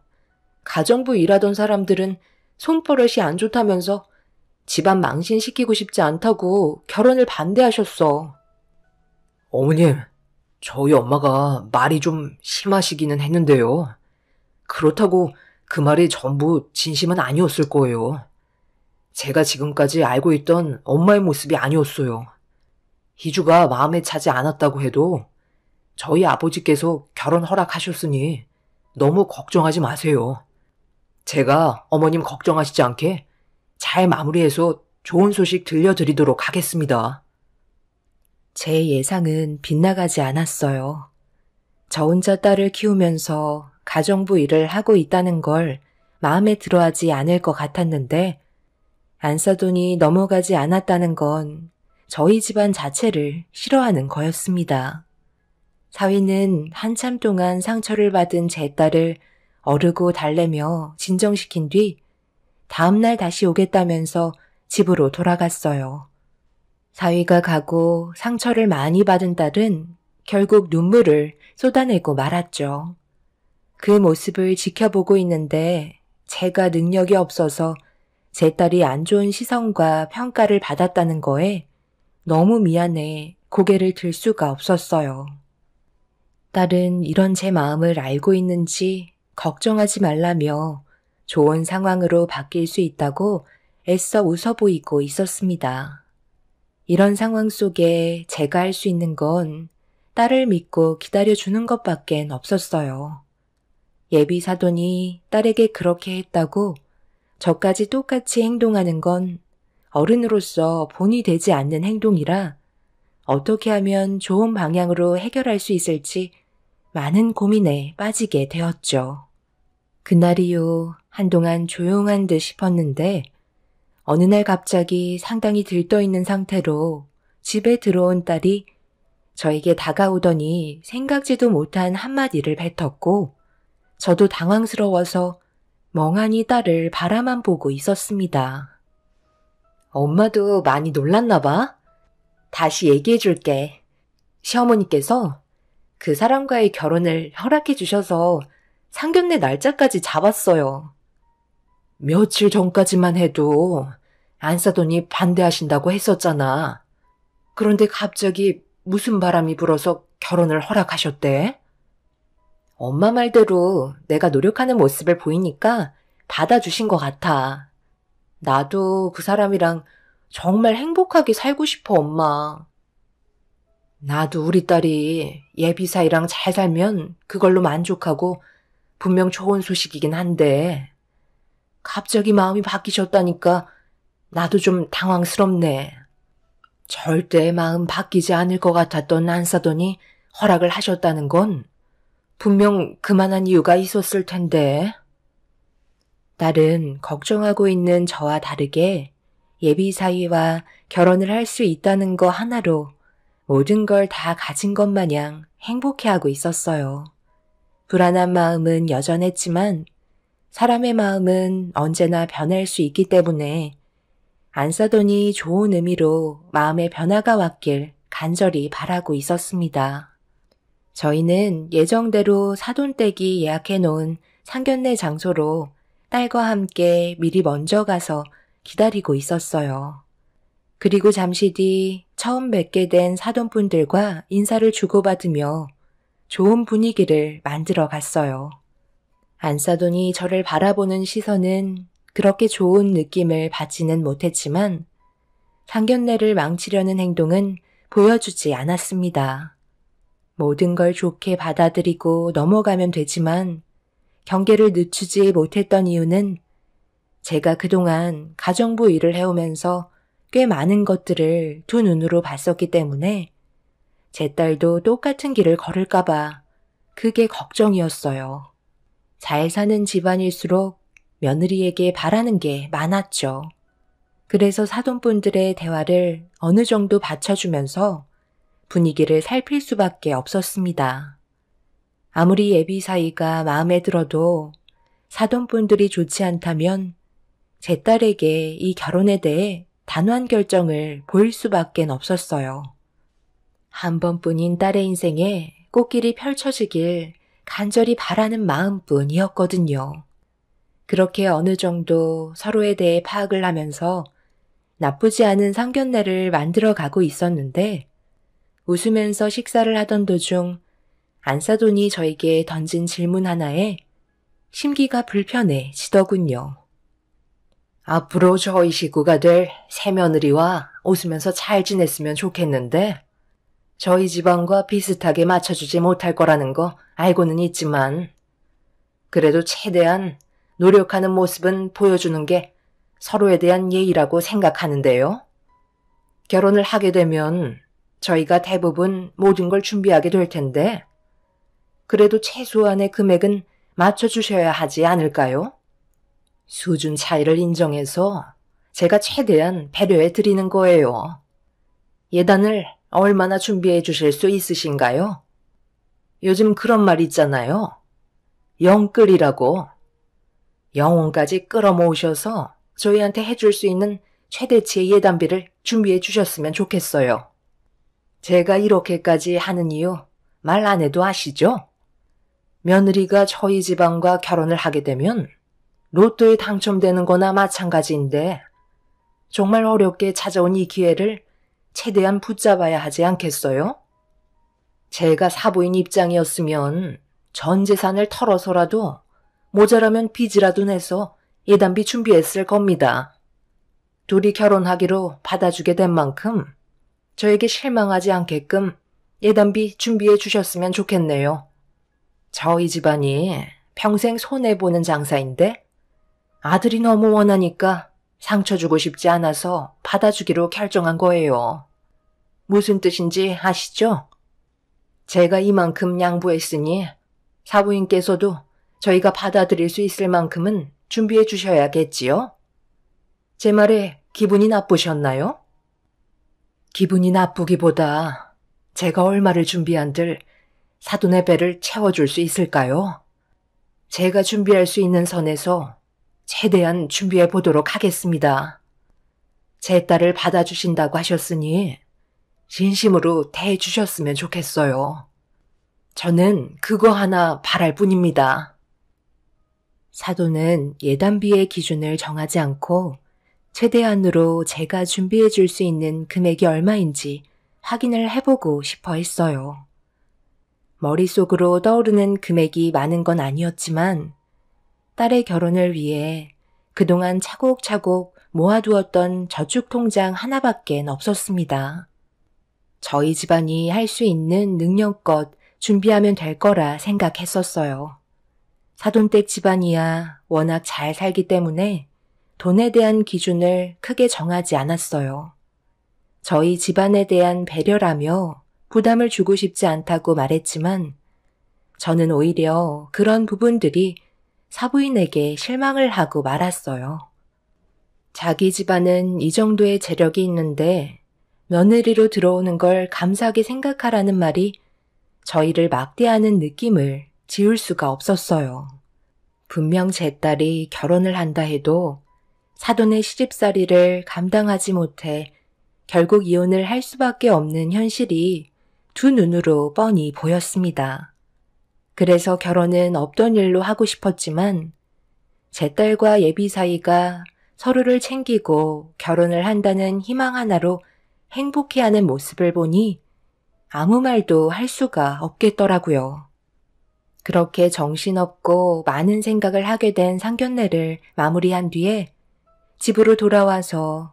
가정부 일하던 사람들은 손버릇이 안 좋다면서 집안 망신시키고 싶지 않다고 결혼을 반대하셨어. 어머님, 저희 엄마가 말이 좀 심하시기는 했는데요. 그렇다고 그 말이 전부 진심은 아니었을 거예요. 제가 지금까지 알고 있던 엄마의 모습이 아니었어요. 희주가 마음에 차지 않았다고 해도 저희 아버지께서 결혼 허락하셨으니 너무 걱정하지 마세요. 제가 어머님 걱정하시지 않게 잘 마무리해서 좋은 소식 들려드리도록 하겠습니다. 제 예상은 빗나가지 않았어요. 저 혼자 딸을 키우면서 가정부 일을 하고 있다는 걸 마음에 들어하지 않을 것 같았는데 안사돈이 넘어가지 않았다는 건 저희 집안 자체를 싫어하는 거였습니다. 사위는 한참 동안 상처를 받은 제 딸을 어르고 달래며 진정시킨 뒤 다음날 다시 오겠다면서 집으로 돌아갔어요. 사위가 가고 상처를 많이 받은 딸은 결국 눈물을 쏟아내고 말았죠. 그 모습을 지켜보고 있는데 제가 능력이 없어서 제 딸이 안 좋은 시선과 평가를 받았다는 거에 너무 미안해 고개를 들 수가 없었어요. 딸은 이런 제 마음을 알고 있는지 걱정하지 말라며 좋은 상황으로 바뀔 수 있다고 애써 웃어 보이고 있었습니다. 이런 상황 속에 제가 할 수 있는 건 딸을 믿고 기다려주는 것밖엔 없었어요. 예비 사돈이 딸에게 그렇게 했다고 저까지 똑같이 행동하는 건 어른으로서 본이 되지 않는 행동이라 어떻게 하면 좋은 방향으로 해결할 수 있을지 많은 고민에 빠지게 되었죠. 그날 이후 한동안 조용한 듯 싶었는데 어느 날 갑자기 상당히 들떠있는 상태로 집에 들어온 딸이 저에게 다가오더니 생각지도 못한 한마디를 뱉었고 저도 당황스러워서 멍하니 딸을 바라만 보고 있었습니다. 엄마도 많이 놀랐나 봐. 다시 얘기해 줄게. 시어머니께서 그 사람과의 결혼을 허락해 주셔서 상견례 날짜까지 잡았어요. 며칠 전까지만 해도 안사돈이 반대하신다고 했었잖아. 그런데 갑자기 무슨 바람이 불어서 결혼을 허락하셨대? 엄마 말대로 내가 노력하는 모습을 보이니까 받아주신 것 같아. 나도 그 사람이랑 정말 행복하게 살고 싶어, 엄마. 나도 우리 딸이 예비 사이랑 잘 살면 그걸로 만족하고 분명 좋은 소식이긴 한데 갑자기 마음이 바뀌셨다니까 나도 좀 당황스럽네. 절대 마음 바뀌지 않을 것 같았던 안사돈이 허락을 하셨다는 건 분명 그만한 이유가 있었을 텐데. 딸은 걱정하고 있는 저와 다르게 예비 사위와 결혼을 할 수 있다는 거 하나로 모든 걸 다 가진 것 마냥 행복해하고 있었어요. 불안한 마음은 여전했지만 사람의 마음은 언제나 변할 수 있기 때문에 안 사돈이 좋은 의미로 마음의 변화가 왔길 간절히 바라고 있었습니다. 저희는 예정대로 사돈댁이 예약해 놓은 상견례 장소로 딸과 함께 미리 먼저 가서 기다리고 있었어요. 그리고 잠시 뒤 처음 뵙게 된 사돈분들과 인사를 주고받으며 좋은 분위기를 만들어 갔어요. 안사돈이 저를 바라보는 시선은 그렇게 좋은 느낌을 받지는 못했지만 상견례를 망치려는 행동은 보여주지 않았습니다. 모든 걸 좋게 받아들이고 넘어가면 되지만 경계를 늦추지 못했던 이유는 제가 그동안 가정부 일을 해오면서 꽤 많은 것들을 두 눈으로 봤었기 때문에 제 딸도 똑같은 길을 걸을까봐 그게 걱정이었어요. 잘 사는 집안일수록 며느리에게 바라는 게 많았죠. 그래서 사돈분들의 대화를 어느 정도 받쳐주면서 분위기를 살필 수밖에 없었습니다. 아무리 예비 사이가 마음에 들어도 사돈분들이 좋지 않다면 제 딸에게 이 결혼에 대해 단호한 결정을 보일 수밖에 없었어요. 한 번뿐인 딸의 인생에 꽃길이 펼쳐지길 간절히 바라는 마음뿐이었거든요. 그렇게 어느 정도 서로에 대해 파악을 하면서 나쁘지 않은 상견례를 만들어 가고 있었는데 웃으면서 식사를 하던 도중 안사돈이 저에게 던진 질문 하나에 심기가 불편해지더군요. 앞으로 저희 식구가 될 새며느리와 웃으면서 잘 지냈으면 좋겠는데 저희 집안과 비슷하게 맞춰주지 못할 거라는 거 알고는 있지만 그래도 최대한 노력하는 모습은 보여주는 게 서로에 대한 예의라고 생각하는데요. 결혼을 하게 되면 저희가 대부분 모든 걸 준비하게 될 텐데 그래도 최소한의 금액은 맞춰주셔야 하지 않을까요? 수준 차이를 인정해서 제가 최대한 배려해 드리는 거예요. 예단을 얼마나 준비해 주실 수 있으신가요? 요즘 그런 말 있잖아요. 영끌이라고. 영혼까지 끌어모으셔서 저희한테 해줄 수 있는 최대치의 예단비를 준비해 주셨으면 좋겠어요. 제가 이렇게까지 하는 이유 말 안 해도 아시죠? 며느리가 저희 집안과 결혼을 하게 되면 로또에 당첨되는 거나 마찬가지인데 정말 어렵게 찾아온 이 기회를 최대한 붙잡아야 하지 않겠어요? 제가 사부인 입장이었으면 전 재산을 털어서라도 모자라면 빚이라도 내서 예단비 준비했을 겁니다. 둘이 결혼하기로 받아주게 된 만큼 저에게 실망하지 않게끔 예단비 준비해 주셨으면 좋겠네요. 저희 집안이 평생 손해보는 장사인데 아들이 너무 원하니까 상처 주고 싶지 않아서 받아주기로 결정한 거예요. 무슨 뜻인지 아시죠? 제가 이만큼 양보했으니 사부인께서도 저희가 받아들일 수 있을 만큼은 준비해 주셔야겠지요? 제 말에 기분이 나쁘셨나요? 기분이 나쁘기보다 제가 얼마를 준비한들 사돈의 배를 채워줄 수 있을까요? 제가 준비할 수 있는 선에서 최대한 준비해 보도록 하겠습니다. 제 딸을 받아주신다고 하셨으니 진심으로 대해주셨으면 좋겠어요. 저는 그거 하나 바랄 뿐입니다. 사돈은 예단비의 기준을 정하지 않고 최대한으로 제가 준비해 줄 수 있는 금액이 얼마인지 확인을 해보고 싶어 했어요. 머릿속으로 떠오르는 금액이 많은 건 아니었지만 딸의 결혼을 위해 그동안 차곡차곡 모아두었던 저축통장 하나밖엔 없었습니다. 저희 집안이 할 수 있는 능력껏 준비하면 될 거라 생각했었어요. 사돈댁 집안이야 워낙 잘 살기 때문에 돈에 대한 기준을 크게 정하지 않았어요. 저희 집안에 대한 배려라며 부담을 주고 싶지 않다고 말했지만 저는 오히려 그런 부분들이 사부인에게 실망을 하고 말았어요. 자기 집안은 이 정도의 재력이 있는데 며느리로 들어오는 걸 감사하게 생각하라는 말이 저희를 막대하는 느낌을 지울 수가 없었어요. 분명 제 딸이 결혼을 한다 해도 사돈의 시집살이를 감당하지 못해 결국 이혼을 할 수밖에 없는 현실이 두 눈으로 뻔히 보였습니다. 그래서 결혼은 없던 일로 하고 싶었지만 제 딸과 예비 사이가 서로를 챙기고 결혼을 한다는 희망 하나로 행복해하는 모습을 보니 아무 말도 할 수가 없겠더라고요. 그렇게 정신없고 많은 생각을 하게 된 상견례를 마무리한 뒤에 집으로 돌아와서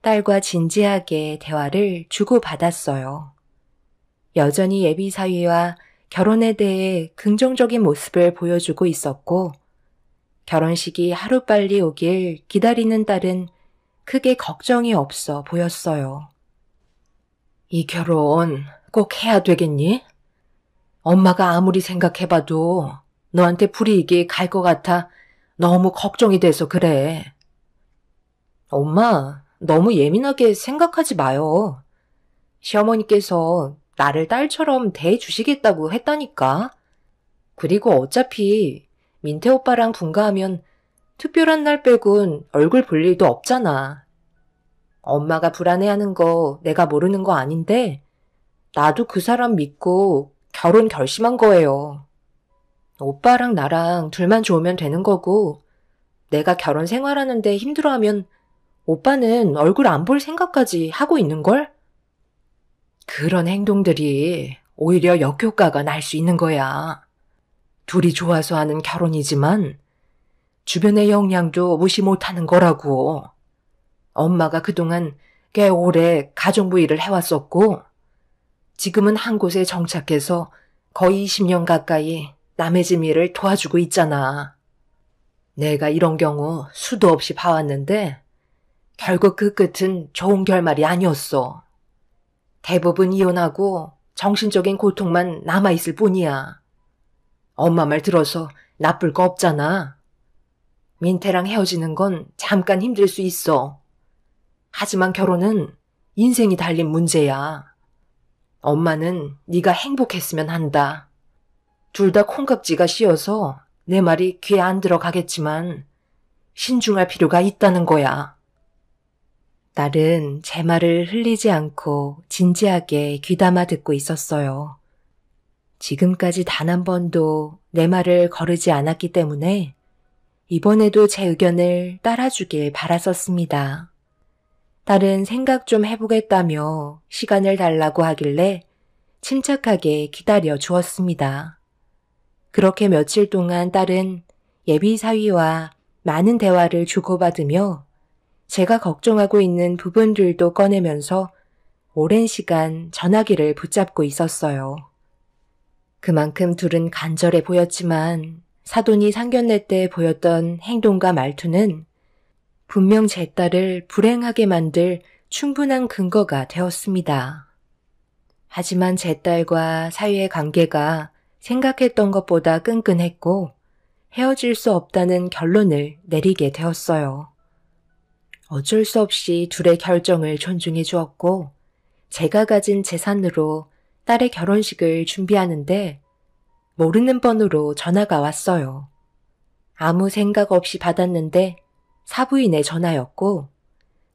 딸과 진지하게 대화를 주고받았어요. 여전히 예비 사위와 결혼에 대해 긍정적인 모습을 보여주고 있었고 결혼식이 하루빨리 오길 기다리는 딸은 크게 걱정이 없어 보였어요. 이 결혼 꼭 해야 되겠니? 엄마가 아무리 생각해봐도 너한테 불이익이 갈 것 같아 너무 걱정이 돼서 그래. 엄마, 너무 예민하게 생각하지 마요. 시어머니께서 나를 딸처럼 대해주시겠다고 했다니까. 그리고 어차피 민태 오빠랑 분가하면 특별한 날 빼곤 얼굴 볼 일도 없잖아. 엄마가 불안해하는 거 내가 모르는 거 아닌데 나도 그 사람 믿고 결혼 결심한 거예요. 오빠랑 나랑 둘만 좋으면 되는 거고 내가 결혼 생활하는데 힘들어하면 오빠는 얼굴 안 볼 생각까지 하고 있는걸? 그런 행동들이 오히려 역효과가 날 수 있는 거야. 둘이 좋아서 하는 결혼이지만 주변의 영향도 무시 못하는 거라고. 엄마가 그동안 꽤 오래 가정부 일을 해왔었고 지금은 한 곳에 정착해서 거의 20년 가까이 남의 집 일을 도와주고 있잖아. 내가 이런 경우 수도 없이 봐왔는데 결국 그 끝은 좋은 결말이 아니었어. 대부분 이혼하고 정신적인 고통만 남아있을 뿐이야. 엄마 말 들어서 나쁠 거 없잖아. 민태랑 헤어지는 건 잠깐 힘들 수 있어. 하지만 결혼은 인생이 달린 문제야. 엄마는 네가 행복했으면 한다. 둘 다 콩깍지가 씌어서 내 말이 귀에 안 들어가겠지만 신중할 필요가 있다는 거야. 딸은 제 말을 흘리지 않고 진지하게 귀담아 듣고 있었어요. 지금까지 단 한 번도 내 말을 거르지 않았기 때문에 이번에도 제 의견을 따라주길 바랐었습니다. 딸은 생각 좀 해보겠다며 시간을 달라고 하길래 침착하게 기다려 주었습니다. 그렇게 며칠 동안 딸은 예비 사위와 많은 대화를 주고받으며 제가 걱정하고 있는 부분들도 꺼내면서 오랜 시간 전화기를 붙잡고 있었어요. 그만큼 둘은 간절해 보였지만 사돈이 상견례 때 보였던 행동과 말투는 분명 제 딸을 불행하게 만들 충분한 근거가 되었습니다. 하지만 제 딸과 사위의 관계가 생각했던 것보다 끈끈했고 헤어질 수 없다는 결론을 내리게 되었어요. 어쩔 수 없이 둘의 결정을 존중해 주었고 제가 가진 재산으로 딸의 결혼식을 준비하는데 모르는 번호로 전화가 왔어요. 아무 생각 없이 받았는데 사부인의 전화였고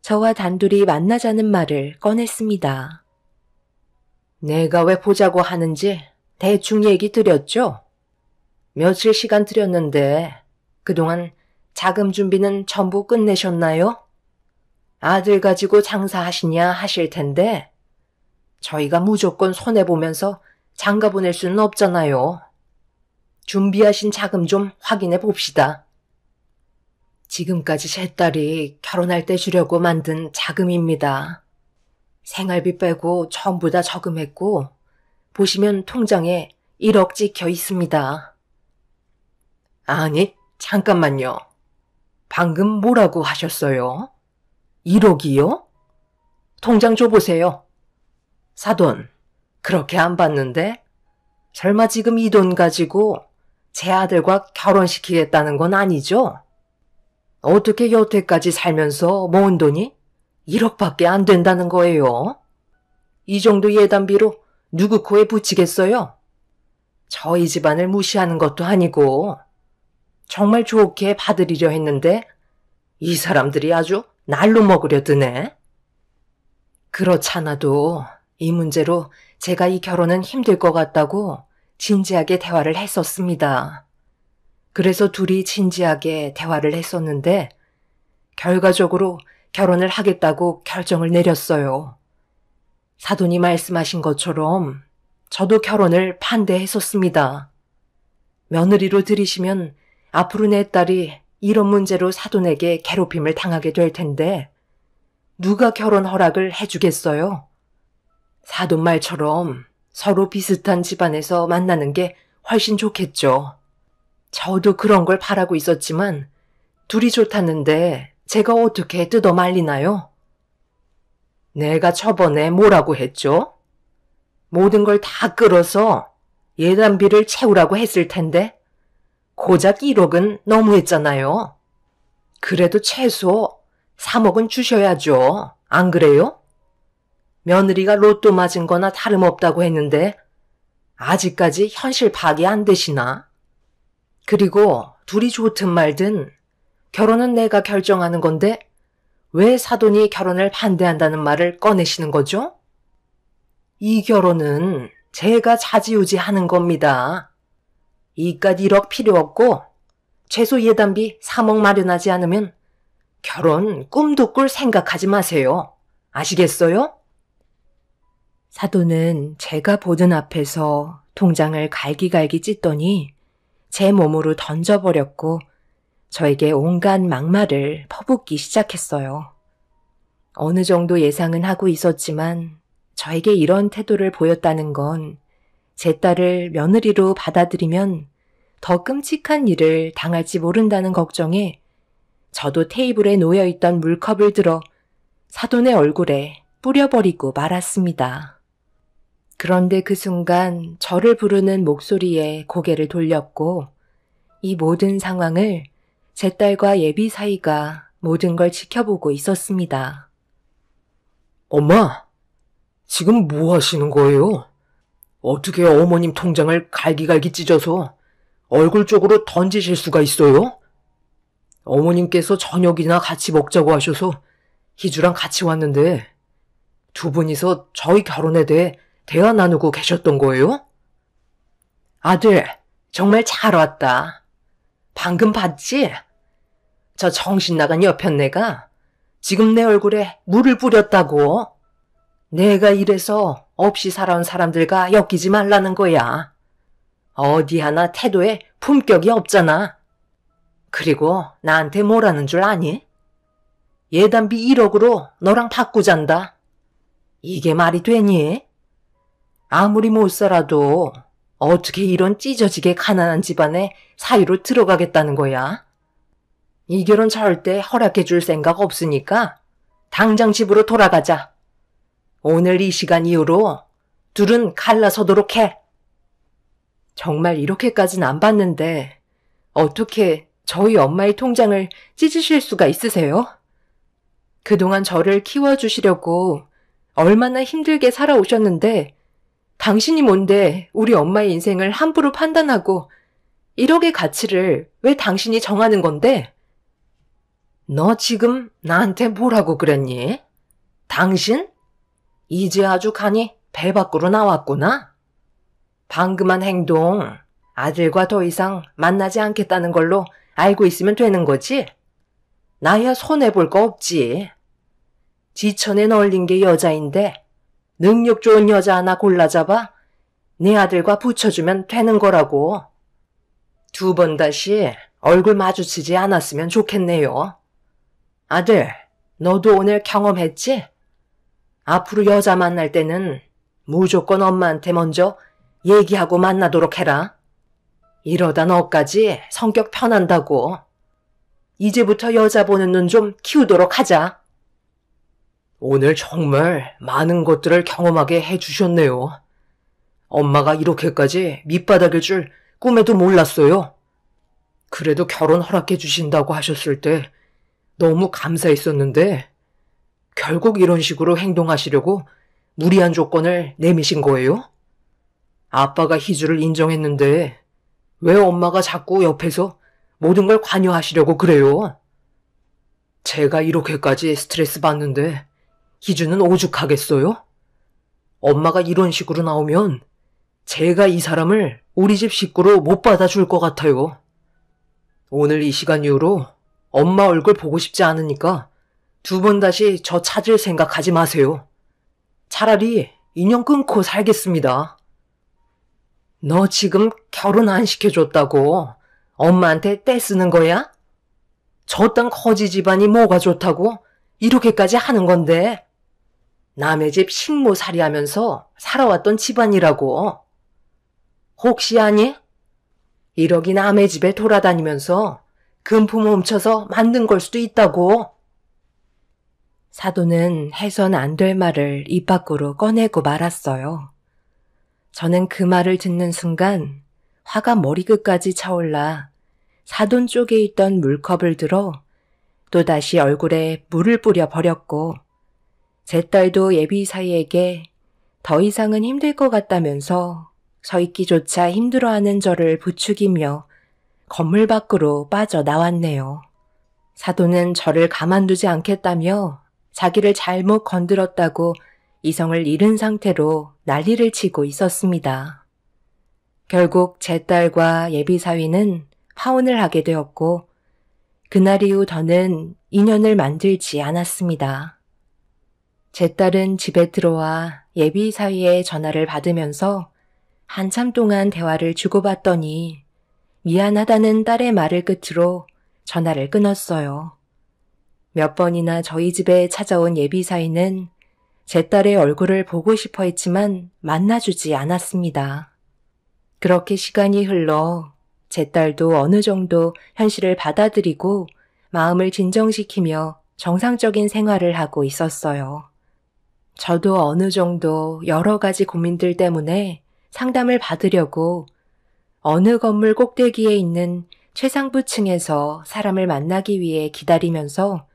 저와 단둘이 만나자는 말을 꺼냈습니다. 내가 왜 보자고 하는지 대충 얘기 드렸죠? 며칠 시간 드렸는데 그동안 자금 준비는 전부 끝내셨나요? 아들 가지고 장사하시냐 하실 텐데 저희가 무조건 손해보면서 장가 보낼 수는 없잖아요. 준비하신 자금 좀 확인해 봅시다. 지금까지 제 딸이 결혼할 때 주려고 만든 자금입니다. 생활비 빼고 전부 다 저금했고 보시면 통장에 1억 찍혀 있습니다. 아니, 잠깐만요. 방금 뭐라고 하셨어요? 1억이요? 통장 줘보세요. 사돈, 그렇게 안 받는데? 설마 지금 이 돈 가지고 제 아들과 결혼시키겠다는 건 아니죠? 어떻게 여태까지 살면서 모은 돈이 1억밖에 안 된다는 거예요? 이 정도 예단비로 누구 코에 붙이겠어요? 저희 집안을 무시하는 것도 아니고 정말 좋게 받으리려 했는데 이 사람들이 아주 날로 먹으려 드네. 그렇잖아도 이 문제로 제가 이 결혼은 힘들 것 같다고 진지하게 대화를 했었습니다. 그래서 둘이 진지하게 대화를 했었는데 결과적으로 결혼을 하겠다고 결정을 내렸어요. 사돈이 말씀하신 것처럼 저도 결혼을 반대했었습니다. 며느리로 들이시면 앞으로 내 딸이 이런 문제로 사돈에게 괴롭힘을 당하게 될 텐데 누가 결혼 허락을 해주겠어요? 사돈 말처럼 서로 비슷한 집안에서 만나는 게 훨씬 좋겠죠. 저도 그런 걸 바라고 있었지만 둘이 좋다는데 제가 어떻게 뜯어 말리나요? 내가 저번에 뭐라고 했죠? 모든 걸 다 끌어서 예단비를 채우라고 했을 텐데 고작 1억은 너무했잖아요. 그래도 최소 3억은 주셔야죠. 안 그래요? 며느리가 로또 맞은 거나 다름없다고 했는데 아직까지 현실 파악이 안 되시나? 그리고 둘이 좋든 말든 결혼은 내가 결정하는 건데 왜 사돈이 결혼을 반대한다는 말을 꺼내시는 거죠? 이 결혼은 제가 좌지우지 하는 겁니다. 이깟 1억 필요 없고 최소 예단비 3억 마련하지 않으면 결혼 꿈도 꿀 생각하지 마세요. 아시겠어요? 사돈은 제가 보던 앞에서 통장을 갈기갈기 찢더니 제 몸으로 던져버렸고 저에게 온갖 막말을 퍼붓기 시작했어요. 어느 정도 예상은 하고 있었지만 저에게 이런 태도를 보였다는 건 제 딸을 며느리로 받아들이면 더 끔찍한 일을 당할지 모른다는 걱정에 저도 테이블에 놓여있던 물컵을 들어 사돈의 얼굴에 뿌려버리고 말았습니다. 그런데 그 순간 저를 부르는 목소리에 고개를 돌렸고 이 모든 상황을 제 딸과 예비 사이가 모든 걸 지켜보고 있었습니다. 엄마, 지금 뭐 하시는 거예요? 어떻게 어머님 통장을 갈기갈기 찢어서 얼굴 쪽으로 던지실 수가 있어요? 어머님께서 저녁이나 같이 먹자고 하셔서 희주랑 같이 왔는데 두 분이서 저희 결혼에 대해 대화 나누고 계셨던 거예요? 아들, 정말 잘 왔다. 방금 봤지? 저 정신 나간 여편네가 지금 내 얼굴에 물을 뿌렸다고. 내가 이래서 없이 살아온 사람들과 엮이지 말라는 거야. 어디 하나 태도에 품격이 없잖아. 그리고 나한테 뭐라는 줄 아니? 예단비 1억으로 너랑 바꾸잔다. 이게 말이 되니? 아무리 못 살아도 어떻게 이런 찢어지게 가난한 집안에 사위로 들어가겠다는 거야? 이 결혼 절대 허락해 줄 생각 없으니까 당장 집으로 돌아가자. 오늘 이 시간 이후로 둘은 갈라서도록 해. 정말 이렇게까지는 안 봤는데 어떻게 저희 엄마의 통장을 찢으실 수가 있으세요? 그동안 저를 키워주시려고 얼마나 힘들게 살아오셨는데 당신이 뭔데 우리 엄마의 인생을 함부로 판단하고 1억의 가치를 왜 당신이 정하는 건데? 너 지금 나한테 뭐라고 그랬니? 당신? 이제 아주 간이 배 밖으로 나왔구나. 방금 한 행동, 아들과 더 이상 만나지 않겠다는 걸로 알고 있으면 되는 거지? 나야 손해볼 거 없지. 지천에 널린 게 여자인데 능력 좋은 여자 하나 골라잡아 내 아들과 붙여주면 되는 거라고. 두 번 다시 얼굴 마주치지 않았으면 좋겠네요. 아들, 너도 오늘 경험했지? 앞으로 여자 만날 때는 무조건 엄마한테 먼저 얘기하고 만나도록 해라. 이러다 너까지 성격 편한다고. 이제부터 여자 보는 눈 좀 키우도록 하자. 오늘 정말 많은 것들을 경험하게 해주셨네요. 엄마가 이렇게까지 밑바닥일 줄 꿈에도 몰랐어요. 그래도 결혼 허락해 주신다고 하셨을 때 너무 감사했었는데 결국 이런 식으로 행동하시려고 무리한 조건을 내미신 거예요? 아빠가 희주를 인정했는데 왜 엄마가 자꾸 옆에서 모든 걸 관여하시려고 그래요? 제가 이렇게까지 스트레스 받는데 희주는 오죽하겠어요? 엄마가 이런 식으로 나오면 제가 이 사람을 우리 집 식구로 못 받아줄 것 같아요. 오늘 이 시간 이후로 엄마 얼굴 보고 싶지 않으니까 2번 다시 저 찾을 생각하지 마세요. 차라리 인연 끊고 살겠습니다. 너 지금 결혼 안 시켜줬다고 엄마한테 떼쓰는 거야? 저딴 거지 집안이 뭐가 좋다고 이렇게까지 하는 건데. 남의 집 식모살이 하면서 살아왔던 집안이라고. 혹시 아니? 1억이 남의 집에 돌아다니면서 금품 훔쳐서 만든 걸 수도 있다고. 사돈은 해선 안 될 말을 입 밖으로 꺼내고 말았어요. 저는 그 말을 듣는 순간 화가 머리끝까지 차올라 사돈 쪽에 있던 물컵을 들어 또다시 얼굴에 물을 뿌려 버렸고, 제 딸도 예비사이에게 더 이상은 힘들 것 같다면서 서 있기조차 힘들어하는 저를 부추기며 건물 밖으로 빠져나왔네요. 사돈은 저를 가만두지 않겠다며 자기를 잘못 건드렸다고 이성을 잃은 상태로 난리를 치고 있었습니다. 결국 제 딸과 예비사위는 파혼을 하게 되었고, 그날 이후 더는 인연을 만들지 않았습니다. 제 딸은 집에 들어와 예비사위의 전화를 받으면서 한참 동안 대화를 주고받더니 미안하다는 딸의 말을 끝으로 전화를 끊었어요. 몇 번이나 저희 집에 찾아온 예비사위는 제 딸의 얼굴을 보고 싶어 했지만 만나주지 않았습니다. 그렇게 시간이 흘러 제 딸도 어느 정도 현실을 받아들이고 마음을 진정시키며 정상적인 생활을 하고 있었어요. 저도 어느 정도 여러 가지 고민들 때문에 상담을 받으려고 어느 건물 꼭대기에 있는 최상부층에서 사람을 만나기 위해 기다리면서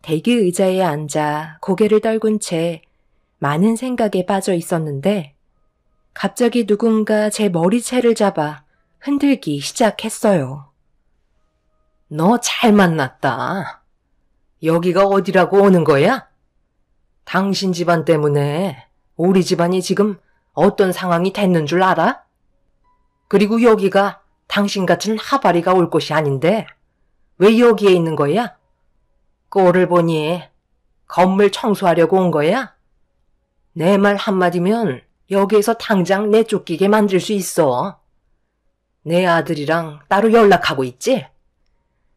대기 의자에 앉아 고개를 떨군 채 많은 생각에 빠져 있었는데, 갑자기 누군가 제 머리채를 잡아 흔들기 시작했어요. 너 잘 만났다. 여기가 어디라고 오는 거야? 당신 집안 때문에 우리 집안이 지금 어떤 상황이 됐는 줄 알아? 그리고 여기가 당신 같은 하바리가 올 곳이 아닌데 왜 여기에 있는 거야? 꼴을 보니 건물 청소하려고 온 거야? 내 말 한마디면 여기에서 당장 내쫓기게 만들 수 있어. 내 아들이랑 따로 연락하고 있지?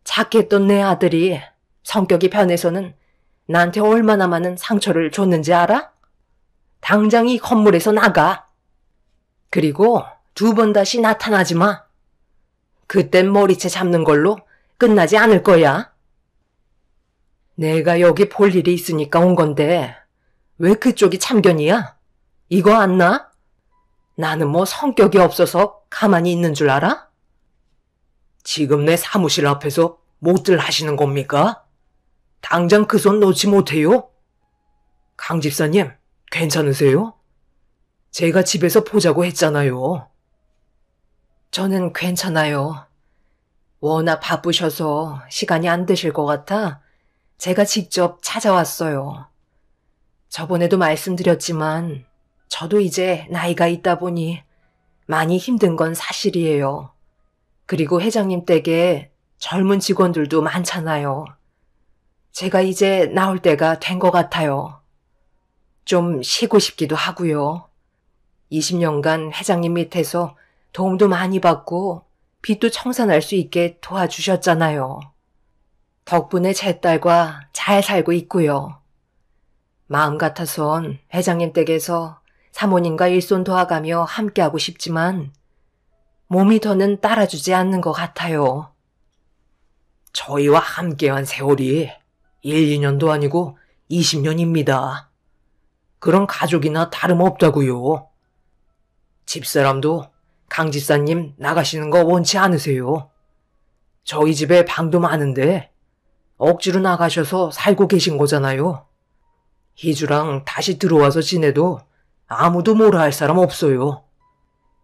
착했던 내 아들이 성격이 변해서는 나한테 얼마나 많은 상처를 줬는지 알아? 당장 이 건물에서 나가. 그리고 2번 다시 나타나지 마. 그땐 머리채 잡는 걸로 끝나지 않을 거야. 내가 여기 볼 일이 있으니까 온 건데 왜 그쪽이 참견이야? 이거 안 나? 나는 뭐 성격이 없어서 가만히 있는 줄 알아? 지금 내 사무실 앞에서 못들 하시는 겁니까? 당장 그 손 놓지 못해요? 강 집사님, 괜찮으세요? 제가 집에서 보자고 했잖아요. 저는 괜찮아요. 워낙 바쁘셔서 시간이 안 되실 것 같아 제가 직접 찾아왔어요. 저번에도 말씀드렸지만 저도 이제 나이가 있다 보니 많이 힘든 건 사실이에요. 그리고 회장님 댁에 젊은 직원들도 많잖아요. 제가 이제 나올 때가 된 것 같아요. 좀 쉬고 싶기도 하고요. 20년간 회장님 밑에서 도움도 많이 받고 빚도 청산할 수 있게 도와주셨잖아요. 덕분에 제 딸과 잘 살고 있고요. 마음 같아선 회장님 댁에서 사모님과 일손 도와가며 함께하고 싶지만 몸이 더는 따라주지 않는 것 같아요. 저희와 함께한 세월이 1, 2년도 아니고 20년입니다. 그런 가족이나 다름없다고요. 집사람도 강 집사님 나가시는 거 원치 않으세요. 저희 집에 방도 많은데 억지로 나가셔서 살고 계신 거잖아요. 희주랑 다시 들어와서 지내도 아무도 뭐라 할 사람 없어요.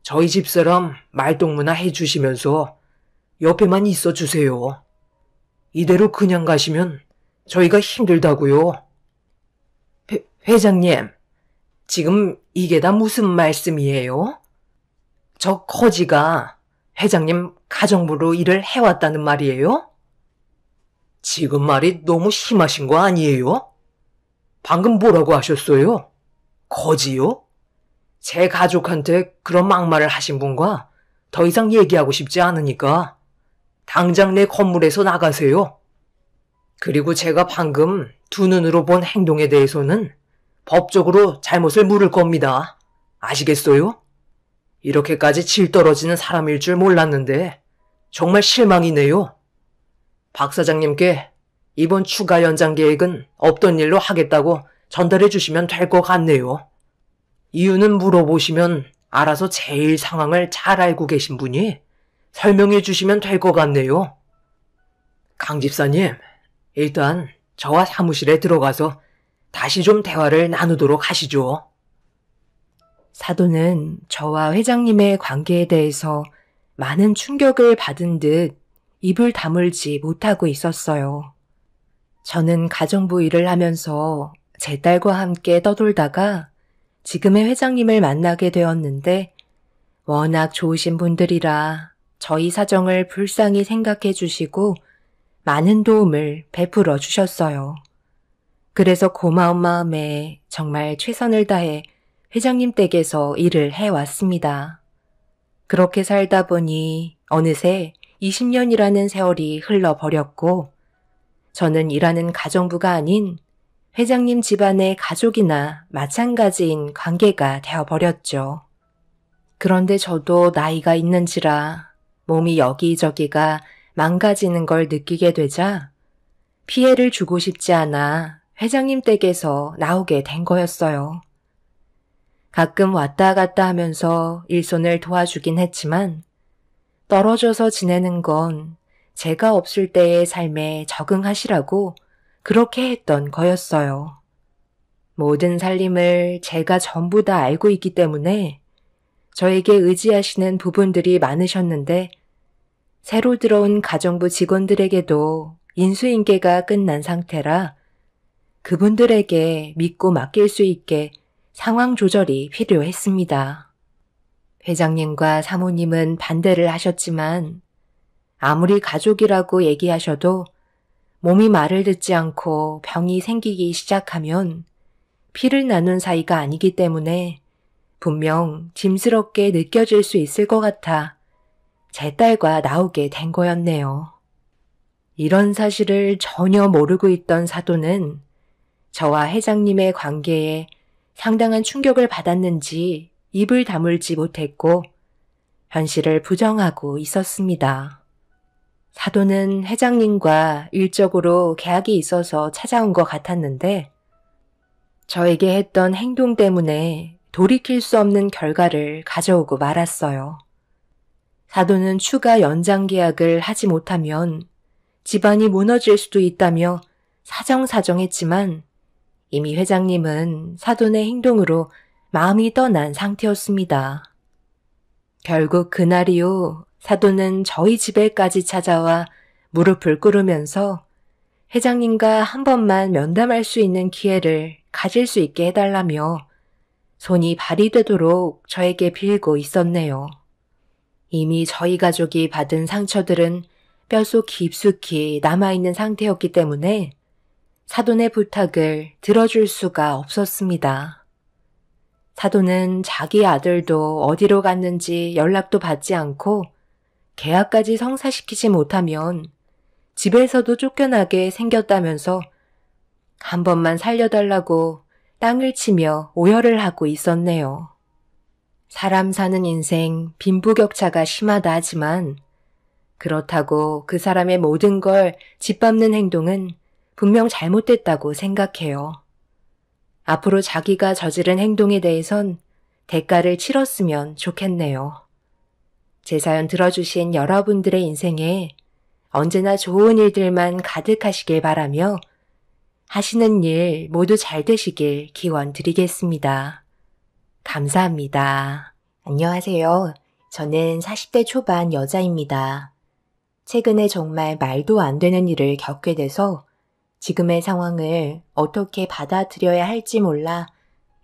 저희 집사람 말동무나 해주시면서 옆에만 있어 주세요. 이대로 그냥 가시면 저희가 힘들다고요. 회장님, 지금 이게 다 무슨 말씀이에요? 저 거지가 회장님 가정부로 일을 해왔다는 말이에요? 지금 말이 너무 심하신 거 아니에요? 방금 뭐라고 하셨어요? 거지요? 제 가족한테 그런 막말을 하신 분과 더 이상 얘기하고 싶지 않으니까 당장 내 건물에서 나가세요. 그리고 제가 방금 두 눈으로 본 행동에 대해서는 법적으로 잘못을 물을 겁니다. 아시겠어요? 이렇게까지 질 떨어지는 사람일 줄 몰랐는데 정말 실망이네요. 박 사장님께 이번 추가 연장 계획은 없던 일로 하겠다고 전달해 주시면 될 것 같네요. 이유는 물어보시면 알아서 제일 상황을 잘 알고 계신 분이 설명해 주시면 될 것 같네요. 강 집사님, 일단 저와 사무실에 들어가서 다시 좀 대화를 나누도록 하시죠. 사돈은 저와 회장님의 관계에 대해서 많은 충격을 받은 듯 입을 다물지 못하고 있었어요. 저는 가정부 일을 하면서 제 딸과 함께 떠돌다가 지금의 회장님을 만나게 되었는데 워낙 좋으신 분들이라 저희 사정을 불쌍히 생각해 주시고 많은 도움을 베풀어 주셨어요. 그래서 고마운 마음에 정말 최선을 다해 회장님 댁에서 일을 해왔습니다. 그렇게 살다 보니 어느새 20년이라는 세월이 흘러버렸고 저는 일하는 가정부가 아닌 회장님 집안의 가족이나 마찬가지인 관계가 되어버렸죠. 그런데 저도 나이가 있는지라 몸이 여기저기가 망가지는 걸 느끼게 되자 피해를 주고 싶지 않아 회장님 댁에서 나오게 된 거였어요. 가끔 왔다 갔다 하면서 일손을 도와주긴 했지만 떨어져서 지내는 건 제가 없을 때의 삶에 적응하시라고 그렇게 했던 거였어요. 모든 살림을 제가 전부 다 알고 있기 때문에 저에게 의지하시는 부분들이 많으셨는데 새로 들어온 가정부 직원들에게도 인수인계가 끝난 상태라 그분들에게 믿고 맡길 수 있게 상황 조절이 필요했습니다. 회장님과 사모님은 반대를 하셨지만 아무리 가족이라고 얘기하셔도 몸이 말을 듣지 않고 병이 생기기 시작하면 피를 나눈 사이가 아니기 때문에 분명 짐스럽게 느껴질 수 있을 것 같아 제 딸과 나오게 된 거였네요. 이런 사실을 전혀 모르고 있던 사돈은 저와 회장님의 관계에 상당한 충격을 받았는지 입을 다물지 못했고 현실을 부정하고 있었습니다. 사돈은 회장님과 일적으로 계약이 있어서 찾아온 것 같았는데 저에게 했던 행동 때문에 돌이킬 수 없는 결과를 가져오고 말았어요. 사돈은 추가 연장 계약을 하지 못하면 집안이 무너질 수도 있다며 사정사정했지만 이미 회장님은 사돈의 행동으로 마음이 떠난 상태였습니다. 결국 그날 이후 사돈은 저희 집에까지 찾아와 무릎을 꿇으면서 회장님과 한 번만 면담할 수 있는 기회를 가질 수 있게 해달라며 손이 발휘되도록 저에게 빌고 있었네요. 이미 저희 가족이 받은 상처들은 뼛속 깊숙이 남아있는 상태였기 때문에 사돈의 부탁을 들어줄 수가 없었습니다. 사돈은 자기 아들도 어디로 갔는지 연락도 받지 않고 계약까지 성사시키지 못하면 집에서도 쫓겨나게 생겼다면서 한 번만 살려달라고 땅을 치며 오열을 하고 있었네요. 사람 사는 인생 빈부격차가 심하다 하지만 그렇다고 그 사람의 모든 걸 짓밟는 행동은 분명 잘못됐다고 생각해요. 앞으로 자기가 저지른 행동에 대해선 대가를 치렀으면 좋겠네요. 제 사연 들어주신 여러분들의 인생에 언제나 좋은 일들만 가득하시길 바라며 하시는 일 모두 잘 되시길 기원 드리겠습니다. 감사합니다. 안녕하세요. 저는 40대 초반 여자입니다. 최근에 정말 말도 안 되는 일을 겪게 돼서 지금의 상황을 어떻게 받아들여야 할지 몰라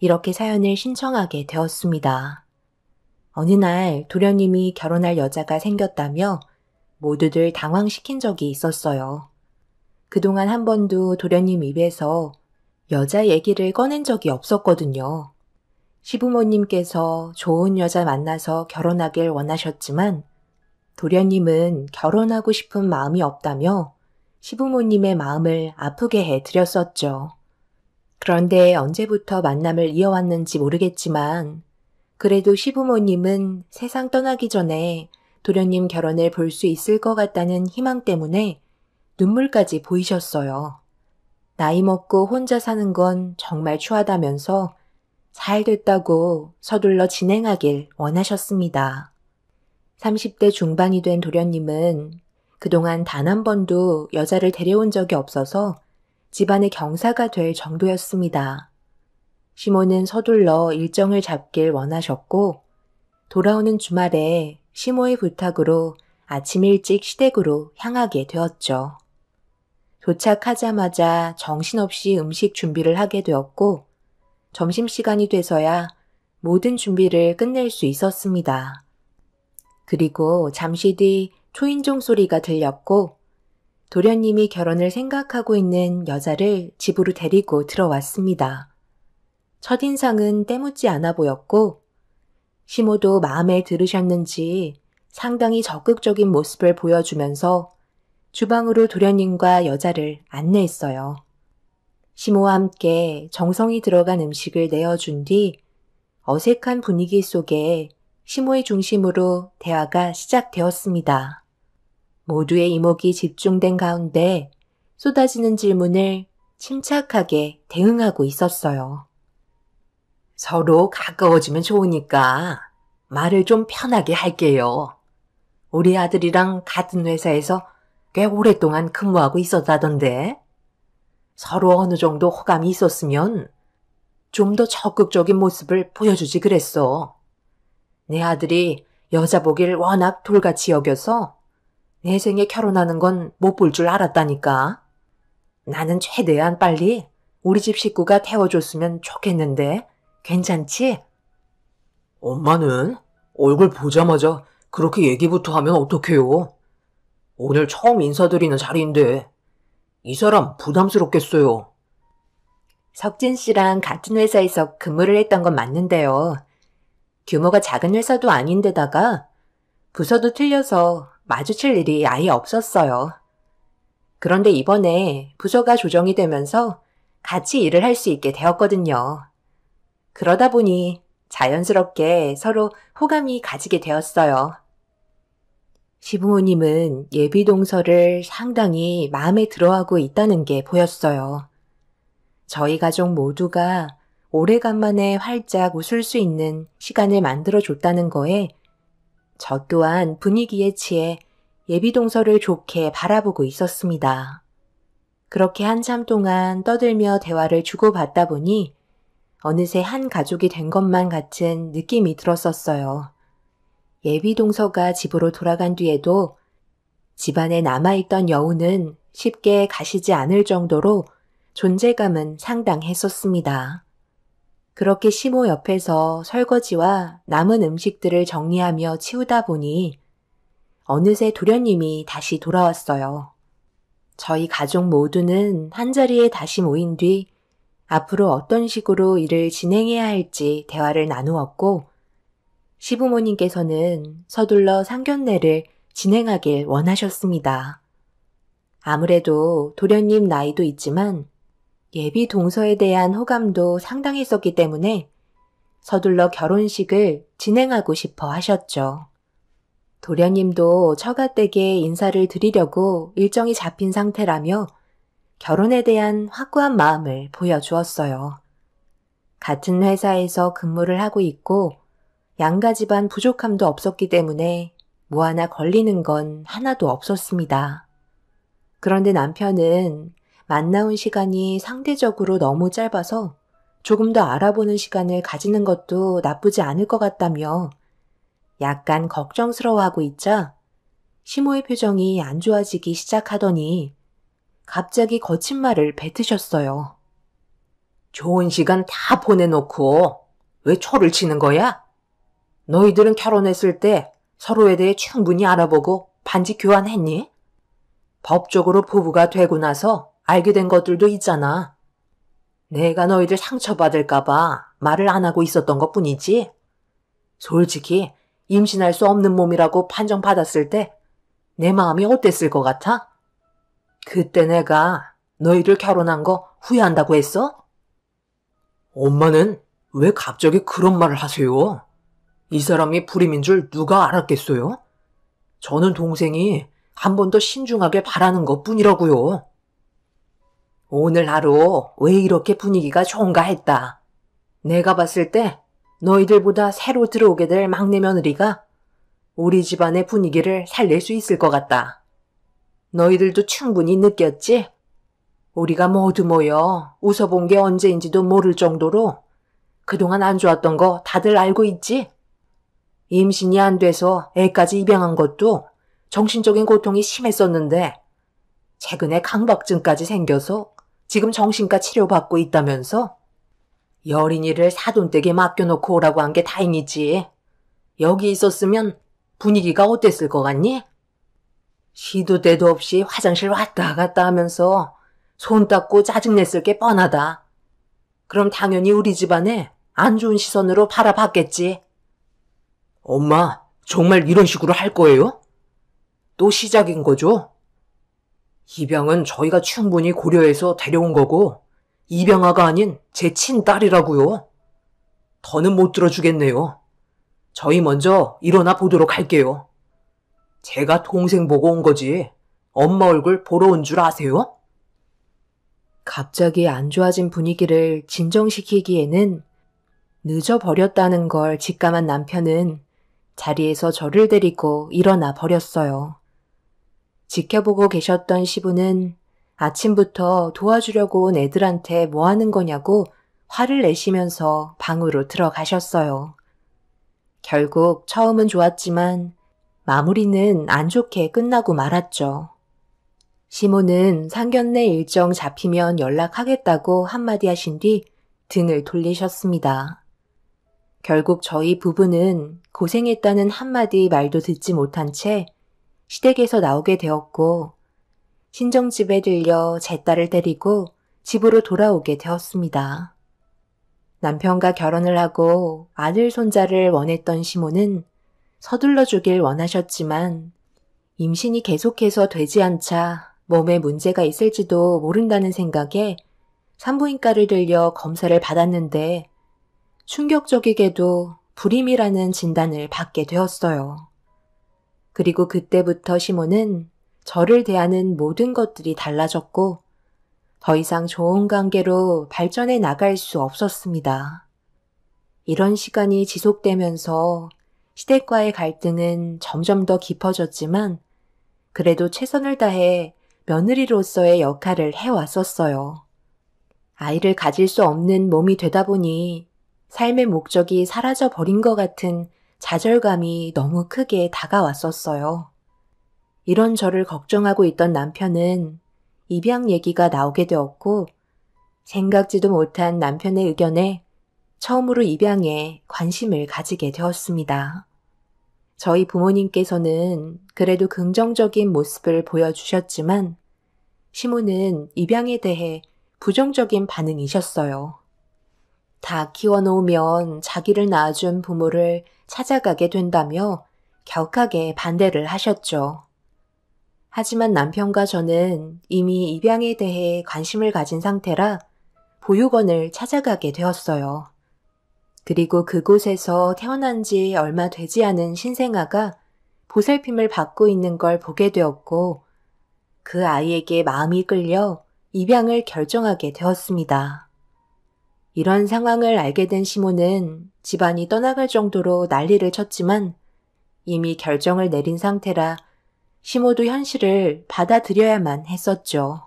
이렇게 사연을 신청하게 되었습니다. 어느 날 도련님이 결혼할 여자가 생겼다며 모두들 당황시킨 적이 있었어요. 그동안 한 번도 도련님 입에서 여자 얘기를 꺼낸 적이 없었거든요. 시부모님께서 좋은 여자 만나서 결혼하길 원하셨지만 도련님은 결혼하고 싶은 마음이 없다며 시부모님의 마음을 아프게 해드렸었죠. 그런데 언제부터 만남을 이어왔는지 모르겠지만 그래도 시부모님은 세상 떠나기 전에 도련님 결혼을 볼 수 있을 것 같다는 희망 때문에 눈물까지 보이셨어요. 나이 먹고 혼자 사는 건 정말 추하다면서 잘 됐다고 서둘러 진행하길 원하셨습니다. 30대 중반이 된 도련님은 그동안 단 한 번도 여자를 데려온 적이 없어서 집안의 경사가 될 정도였습니다. 시모는 서둘러 일정을 잡길 원하셨고 돌아오는 주말에 시모의 부탁으로 아침 일찍 시댁으로 향하게 되었죠. 도착하자마자 정신없이 음식 준비를 하게 되었고 점심시간이 돼서야 모든 준비를 끝낼 수 있었습니다. 그리고 잠시 뒤 초인종 소리가 들렸고 도련님이 결혼을 생각하고 있는 여자를 집으로 데리고 들어왔습니다. 첫인상은 때묻지 않아 보였고 시모도 마음에 들으셨는지 상당히 적극적인 모습을 보여주면서 주방으로 도련님과 여자를 안내했어요. 시모와 함께 정성이 들어간 음식을 내어준 뒤 어색한 분위기 속에 시모의 중심으로 대화가 시작되었습니다. 모두의 이목이 집중된 가운데 쏟아지는 질문을 침착하게 대응하고 있었어요. 서로 가까워지면 좋으니까 말을 좀 편하게 할게요. 우리 아들이랑 같은 회사에서 꽤 오랫동안 근무하고 있었다던데 서로 어느 정도 호감이 있었으면 좀 더 적극적인 모습을 보여주지 그랬어. 내 아들이 여자 보길 워낙 돌같이 여겨서 내 생에 결혼하는 건 못 볼 줄 알았다니까. 나는 최대한 빨리 우리 집 식구가 태워줬으면 좋겠는데 괜찮지? 엄마는 얼굴 보자마자 그렇게 얘기부터 하면 어떡해요? 오늘 처음 인사드리는 자리인데 이 사람 부담스럽겠어요. 석진 씨랑 같은 회사에서 근무를 했던 건 맞는데요. 규모가 작은 회사도 아닌데다가 부서도 틀려서 마주칠 일이 아예 없었어요. 그런데 이번에 부서가 조정이 되면서 같이 일을 할 수 있게 되었거든요. 그러다 보니 자연스럽게 서로 호감이 가지게 되었어요. 시부모님은 예비 동서를 상당히 마음에 들어하고 있다는 게 보였어요. 저희 가족 모두가 오래간만에 활짝 웃을 수 있는 시간을 만들어줬다는 거에 저 또한 분위기에 취해 예비 동서를 좋게 바라보고 있었습니다. 그렇게 한참 동안 떠들며 대화를 주고받다 보니 어느새 한 가족이 된 것만 같은 느낌이 들었었어요. 예비 동서가 집으로 돌아간 뒤에도 집안에 남아있던 여우는 쉽게 가시지 않을 정도로 존재감은 상당했었습니다. 그렇게 시모 옆에서 설거지와 남은 음식들을 정리하며 치우다 보니 어느새 도련님이 다시 돌아왔어요. 저희 가족 모두는 한자리에 다시 모인 뒤 앞으로 어떤 식으로 일을 진행해야 할지 대화를 나누었고 시부모님께서는 서둘러 상견례를 진행하길 원하셨습니다. 아무래도 도련님 나이도 있지만 예비 동서에 대한 호감도 상당했었기 때문에 서둘러 결혼식을 진행하고 싶어 하셨죠. 도련님도 처갓댁에 인사를 드리려고 일정이 잡힌 상태라며 결혼에 대한 확고한 마음을 보여주었어요. 같은 회사에서 근무를 하고 있고 양가 집안 부족함도 없었기 때문에 뭐 하나 걸리는 건 하나도 없었습니다. 그런데 남편은 만나온 시간이 상대적으로 너무 짧아서 조금 더 알아보는 시간을 가지는 것도 나쁘지 않을 것 같다며 약간 걱정스러워하고 있자 시모의 표정이 안 좋아지기 시작하더니 갑자기 거친 말을 뱉으셨어요. 좋은 시간 다 보내놓고 왜 초를 치는 거야? 너희들은 결혼했을 때 서로에 대해 충분히 알아보고 반지 교환했니? 법적으로 부부가 되고 나서 알게 된 것들도 있잖아. 내가 너희들 상처받을까봐 말을 안 하고 있었던 것 뿐이지. 솔직히 임신할 수 없는 몸이라고 판정받았을 때 내 마음이 어땠을 것 같아? 그때 내가 너희들 결혼한 거 후회한다고 했어? 엄마는 왜 갑자기 그런 말을 하세요? 이 사람이 불임인 줄 누가 알았겠어요? 저는 동생이 한 번 더 신중하게 바라는 것 뿐이라고요. 오늘 하루 왜 이렇게 분위기가 좋은가 했다. 내가 봤을 때 너희들보다 새로 들어오게 될 막내 며느리가 우리 집안의 분위기를 살릴 수 있을 것 같다. 너희들도 충분히 느꼈지? 우리가 모두 모여 웃어본 게 언제인지도 모를 정도로 그동안 안 좋았던 거 다들 알고 있지? 임신이 안 돼서 애까지 입양한 것도 정신적인 고통이 심했었는데 최근에 강박증까지 생겨서 지금 정신과 치료받고 있다면서? 여린이를 사돈댁에 맡겨놓고 오라고 한 게 다행이지. 여기 있었으면 분위기가 어땠을 것 같니? 시도 때도 없이 화장실 왔다 갔다 하면서 손 닦고 짜증냈을 게 뻔하다. 그럼 당연히 우리 집안에 안 좋은 시선으로 바라봤겠지. 엄마, 정말 이런 식으로 할 거예요? 또 시작인 거죠? 입양은 저희가 충분히 고려해서 데려온 거고 입양아가 아닌 제 친딸이라고요. 더는 못 들어주겠네요. 저희 먼저 일어나 보도록 할게요. 제가 동생 보고 온 거지 엄마 얼굴 보러 온 줄 아세요? 갑자기 안 좋아진 분위기를 진정시키기에는 늦어버렸다는 걸 직감한 남편은 자리에서 저를 데리고 일어나 버렸어요. 지켜보고 계셨던 시부는 아침부터 도와주려고 온 애들한테 뭐 하는 거냐고 화를 내시면서 방으로 들어가셨어요. 결국 처음은 좋았지만 마무리는 안 좋게 끝나고 말았죠. 시모는 상견례 일정 잡히면 연락하겠다고 한마디 하신 뒤 등을 돌리셨습니다. 결국 저희 부부는 고생했다는 한마디 말도 듣지 못한 채 시댁에서 나오게 되었고 친정집에 들려 제 딸을 데리고 집으로 돌아오게 되었습니다. 남편과 결혼을 하고 아들 손자를 원했던 시모는 서둘러 주길 원하셨지만 임신이 계속해서 되지 않자 몸에 문제가 있을지도 모른다는 생각에 산부인과를 들려 검사를 받았는데 충격적이게도 불임이라는 진단을 받게 되었어요. 그리고 그때부터 시모는 저를 대하는 모든 것들이 달라졌고 더 이상 좋은 관계로 발전해 나갈 수 없었습니다. 이런 시간이 지속되면서 시댁과의 갈등은 점점 더 깊어졌지만 그래도 최선을 다해 며느리로서의 역할을 해왔었어요. 아이를 가질 수 없는 몸이 되다 보니 삶의 목적이 사라져 버린 것 같은 좌절감이 너무 크게 다가왔었어요. 이런 저를 걱정하고 있던 남편은 입양 얘기가 나오게 되었고 생각지도 못한 남편의 의견에 처음으로 입양에 관심을 가지게 되었습니다. 저희 부모님께서는 그래도 긍정적인 모습을 보여주셨지만 시모는 입양에 대해 부정적인 반응이셨어요. 다 키워놓으면 자기를 낳아준 부모를 찾아가게 된다며 격하게 반대를 하셨죠. 하지만 남편과 저는 이미 입양에 대해 관심을 가진 상태라 보육원을 찾아가게 되었어요. 그리고 그곳에서 태어난 지 얼마 되지 않은 신생아가 보살핌을 받고 있는 걸 보게 되었고 그 아이에게 마음이 끌려 입양을 결정하게 되었습니다. 이런 상황을 알게 된 시모는 집안이 떠나갈 정도로 난리를 쳤지만 이미 결정을 내린 상태라 시모도 현실을 받아들여야만 했었죠.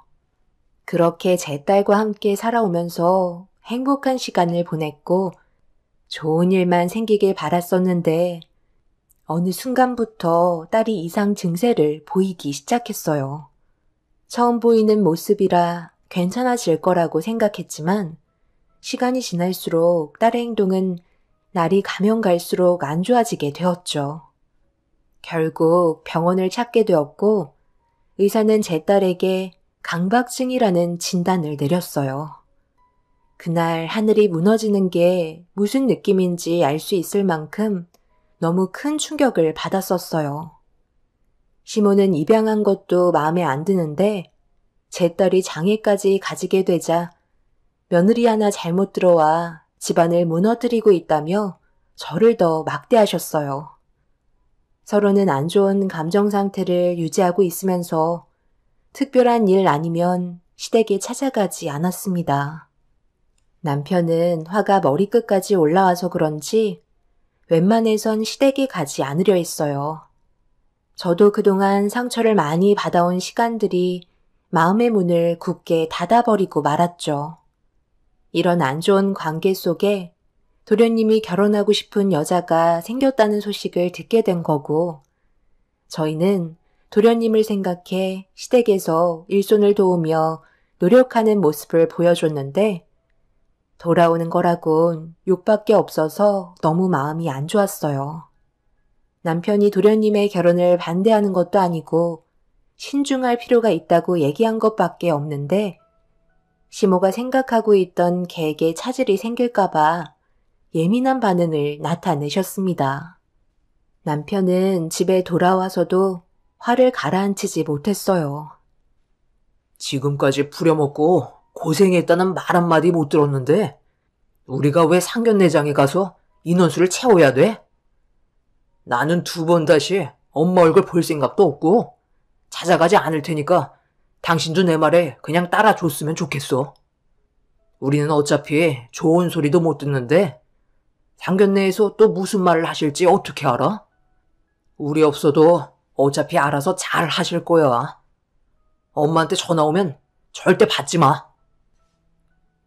그렇게 제 딸과 함께 살아오면서 행복한 시간을 보냈고 좋은 일만 생기길 바랐었는데 어느 순간부터 딸이 이상 증세를 보이기 시작했어요. 처음 보이는 모습이라 괜찮아질 거라고 생각했지만 시간이 지날수록 딸의 행동은 날이 가면 갈수록 안 좋아지게 되었죠. 결국 병원을 찾게 되었고 의사는 제 딸에게 강박증이라는 진단을 내렸어요. 그날 하늘이 무너지는 게 무슨 느낌인지 알 수 있을 만큼 너무 큰 충격을 받았었어요. 시모는 입양한 것도 마음에 안 드는데 제 딸이 장애까지 가지게 되자 며느리 하나 잘못 들어와 집안을 무너뜨리고 있다며 저를 더 막대하셨어요. 서로는 안 좋은 감정 상태를 유지하고 있으면서 특별한 일 아니면 시댁에 찾아가지 않았습니다. 남편은 화가 머리끝까지 올라와서 그런지 웬만해선 시댁에 가지 않으려 했어요. 저도 그동안 상처를 많이 받아온 시간들이 마음의 문을 굳게 닫아버리고 말았죠. 이런 안 좋은 관계 속에 도련님이 결혼하고 싶은 여자가 생겼다는 소식을 듣게 된 거고 저희는 도련님을 생각해 시댁에서 일손을 도우며 노력하는 모습을 보여줬는데 돌아오는 거라곤 욕밖에 없어서 너무 마음이 안 좋았어요. 남편이 도련님의 결혼을 반대하는 것도 아니고 신중할 필요가 있다고 얘기한 것밖에 없는데 시모가 생각하고 있던 계획에 차질이 생길까봐 예민한 반응을 나타내셨습니다. 남편은 집에 돌아와서도 화를 가라앉히지 못했어요. 지금까지 부려먹고 고생했다는 말 한마디 못 들었는데 우리가 왜 상견례장에 가서 인원수를 채워야 돼? 나는 2번 다시 엄마 얼굴 볼 생각도 없고 찾아가지 않을 테니까 당신도 내 말에 그냥 따라줬으면 좋겠어. 우리는 어차피 좋은 소리도 못 듣는데 상견례에서 또 무슨 말을 하실지 어떻게 알아? 우리 없어도 어차피 알아서 잘 하실 거야. 엄마한테 전화 오면 절대 받지 마.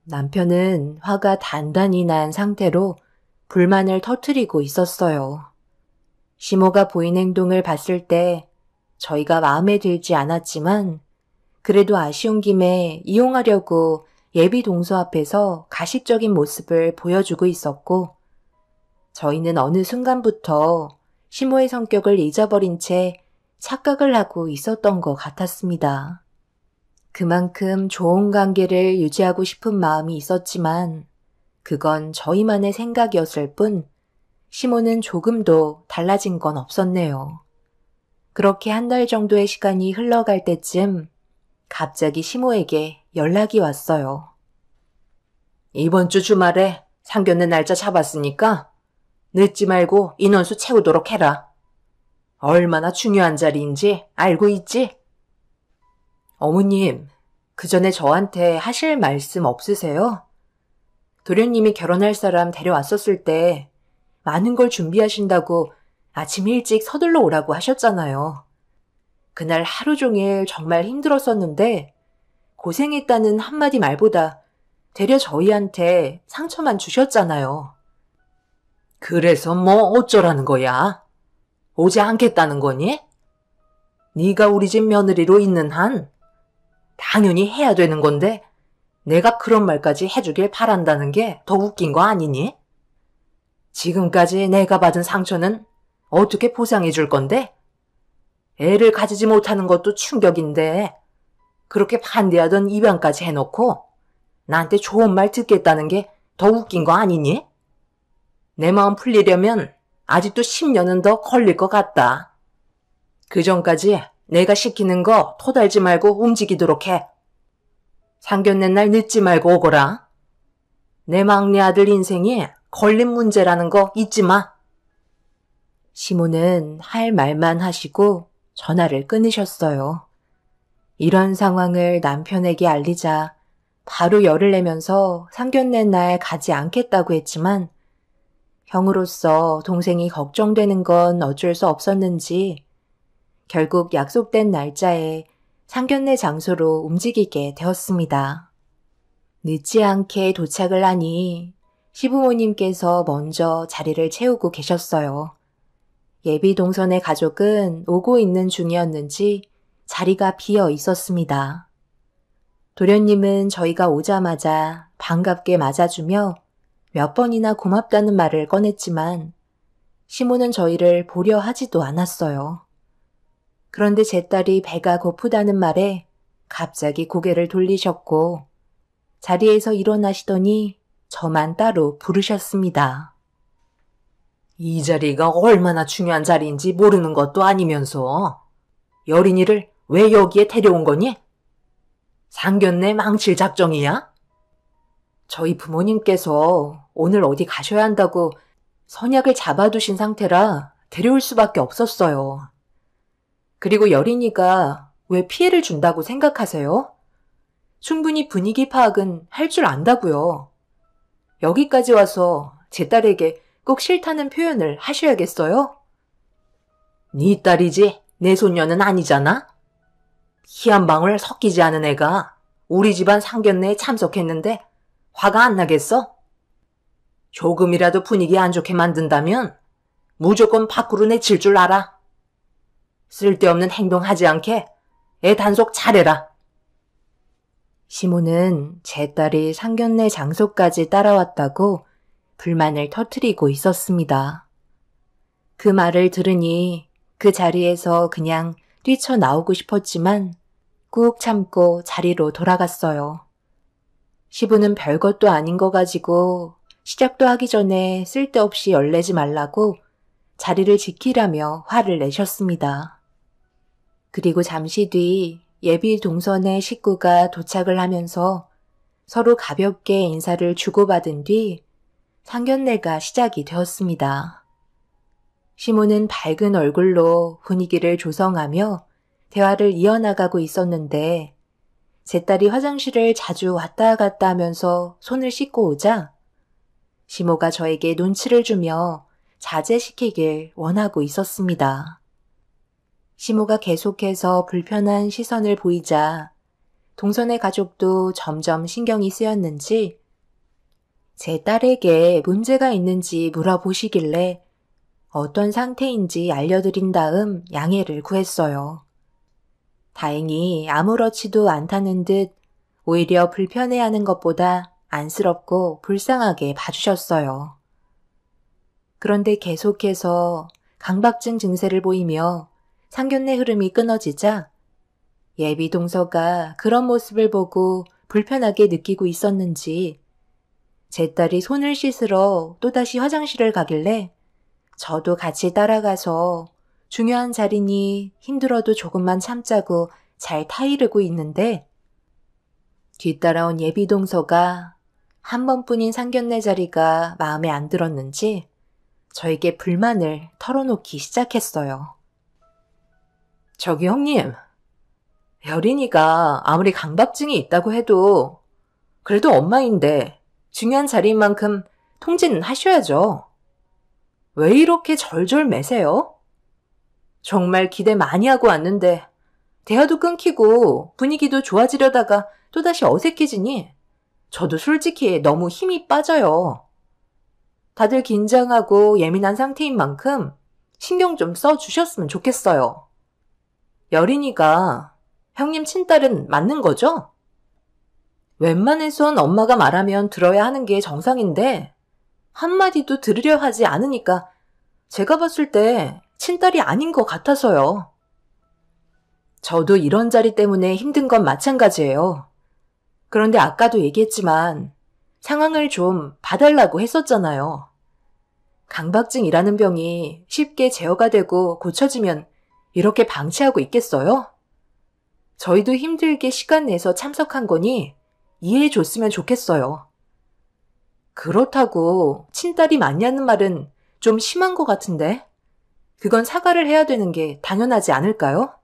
남편은 화가 단단히 난 상태로 불만을 터뜨리고 있었어요. 시모가 보인 행동을 봤을 때 저희가 마음에 들지 않았지만 그래도 아쉬운 김에 이용하려고 예비 동서 앞에서 가식적인 모습을 보여주고 있었고 저희는 어느 순간부터 시모의 성격을 잊어버린 채 착각을 하고 있었던 것 같았습니다. 그만큼 좋은 관계를 유지하고 싶은 마음이 있었지만 그건 저희만의 생각이었을 뿐 시모는 조금도 달라진 건 없었네요. 그렇게 1달 정도의 시간이 흘러갈 때쯤 갑자기 시모에게 연락이 왔어요. 이번 주 주말에 상견례 날짜 잡았으니까 늦지 말고 인원수 채우도록 해라. 얼마나 중요한 자리인지 알고 있지? 어머님, 그 전에 저한테 하실 말씀 없으세요? 도련님이 결혼할 사람 데려왔었을 때 많은 걸 준비하신다고 아침 일찍 서둘러 오라고 하셨잖아요. 그날 하루 종일 정말 힘들었었는데 고생했다는 한마디 말보다 되려 저희한테 상처만 주셨잖아요. 그래서 뭐 어쩌라는 거야? 오지 않겠다는 거니? 네가 우리 집 며느리로 있는 한 당연히 해야 되는 건데 내가 그런 말까지 해주길 바란다는 게 더 웃긴 거 아니니? 지금까지 내가 받은 상처는 어떻게 보상해 줄 건데? 애를 가지지 못하는 것도 충격인데 그렇게 반대하던 입양까지 해놓고 나한테 좋은 말 듣겠다는 게 더 웃긴 거 아니니? 내 마음 풀리려면 아직도 10년은 더 걸릴 것 같다. 그 전까지 내가 시키는 거 토달지 말고 움직이도록 해. 상견례 날 늦지 말고 오거라. 내 막내 아들 인생이 걸린 문제라는 거 잊지 마. 시모는 할 말만 하시고 전화를 끊으셨어요. 이런 상황을 남편에게 알리자 바로 열을 내면서 상견례 날 가지 않겠다고 했지만 형으로서 동생이 걱정되는 건 어쩔 수 없었는지 결국 약속된 날짜에 상견례 장소로 움직이게 되었습니다. 늦지 않게 도착을 하니 시부모님께서 먼저 자리를 채우고 계셨어요. 예비 동선의 가족은 오고 있는 중이었는지 자리가 비어 있었습니다. 도련님은 저희가 오자마자 반갑게 맞아주며 몇 번이나 고맙다는 말을 꺼냈지만 시모는 저희를 보려 하지도 않았어요. 그런데 제 딸이 배가 고프다는 말에 갑자기 고개를 돌리셨고 자리에서 일어나시더니 저만 따로 부르셨습니다. 이 자리가 얼마나 중요한 자리인지 모르는 것도 아니면서 여린이를 왜 여기에 데려온 거니? 상견례 망칠 작정이야? 저희 부모님께서 오늘 어디 가셔야 한다고 선약을 잡아두신 상태라 데려올 수밖에 없었어요. 그리고 여린이가 왜 피해를 준다고 생각하세요? 충분히 분위기 파악은 할 줄 안다고요. 여기까지 와서 제 딸에게 꼭 싫다는 표현을 하셔야겠어요? 네 딸이지 내 손녀는 아니잖아? 피 한 방울 섞이지 않은 애가 우리 집안 상견례에 참석했는데 화가 안 나겠어? 조금이라도 분위기 안 좋게 만든다면 무조건 밖으로 내칠 줄 알아. 쓸데없는 행동하지 않게 애 단속 잘해라. 시모는 제 딸이 상견례 장소까지 따라왔다고 불만을 터뜨리고 있었습니다. 그 말을 들으니 그 자리에서 그냥 뛰쳐나오고 싶었지만 꾹 참고 자리로 돌아갔어요. 시부는 별것도 아닌 거 가지고 시작도 하기 전에 쓸데없이 열내지 말라고 자리를 지키라며 화를 내셨습니다. 그리고 잠시 뒤 예비 동선의 식구가 도착을 하면서 서로 가볍게 인사를 주고받은 뒤 상견례가 시작이 되었습니다. 시모는 밝은 얼굴로 분위기를 조성하며 대화를 이어나가고 있었는데 제 딸이 화장실을 자주 왔다 갔다 하면서 손을 씻고 오자 시모가 저에게 눈치를 주며 자제시키길 원하고 있었습니다. 시모가 계속해서 불편한 시선을 보이자 동선의 가족도 점점 신경이 쓰였는지 제 딸에게 문제가 있는지 물어보시길래 어떤 상태인지 알려드린 다음 양해를 구했어요. 다행히 아무렇지도 않다는 듯 오히려 불편해하는 것보다 안쓰럽고 불쌍하게 봐주셨어요. 그런데 계속해서 강박증 증세를 보이며 상견례 흐름이 끊어지자 예비 동서가 그런 모습을 보고 불편하게 느끼고 있었는지 제 딸이 손을 씻으러 또다시 화장실을 가길래 저도 같이 따라가서 중요한 자리니 힘들어도 조금만 참자고 잘 타이르고 있는데 뒤따라온 예비 동서가 한 번뿐인 상견례 자리가 마음에 안 들었는지 저에게 불만을 털어놓기 시작했어요. 저기 형님, 여린이가 아무리 강박증이 있다고 해도 그래도 엄마인데 중요한 자리인 만큼 통제는 하셔야죠. 왜 이렇게 절절 매세요? 정말 기대 많이 하고 왔는데 대화도 끊기고 분위기도 좋아지려다가 또다시 어색해지니 저도 솔직히 너무 힘이 빠져요. 다들 긴장하고 예민한 상태인 만큼 신경 좀 써주셨으면 좋겠어요. 여린이가 형님 친딸은 맞는 거죠? 웬만해선 엄마가 말하면 들어야 하는 게 정상인데 한마디도 들으려 하지 않으니까 제가 봤을 때 친딸이 아닌 것 같아서요. 저도 이런 자리 때문에 힘든 건 마찬가지예요. 그런데 아까도 얘기했지만 상황을 좀 봐달라고 했었잖아요. 강박증이라는 병이 쉽게 제어가 되고 고쳐지면 이렇게 방치하고 있겠어요? 저희도 힘들게 시간 내서 참석한 거니 이해해 줬으면 좋겠어요. 그렇다고 친딸이 맞냐는 말은 좀 심한 것 같은데 그건 사과를 해야 되는 게 당연하지 않을까요?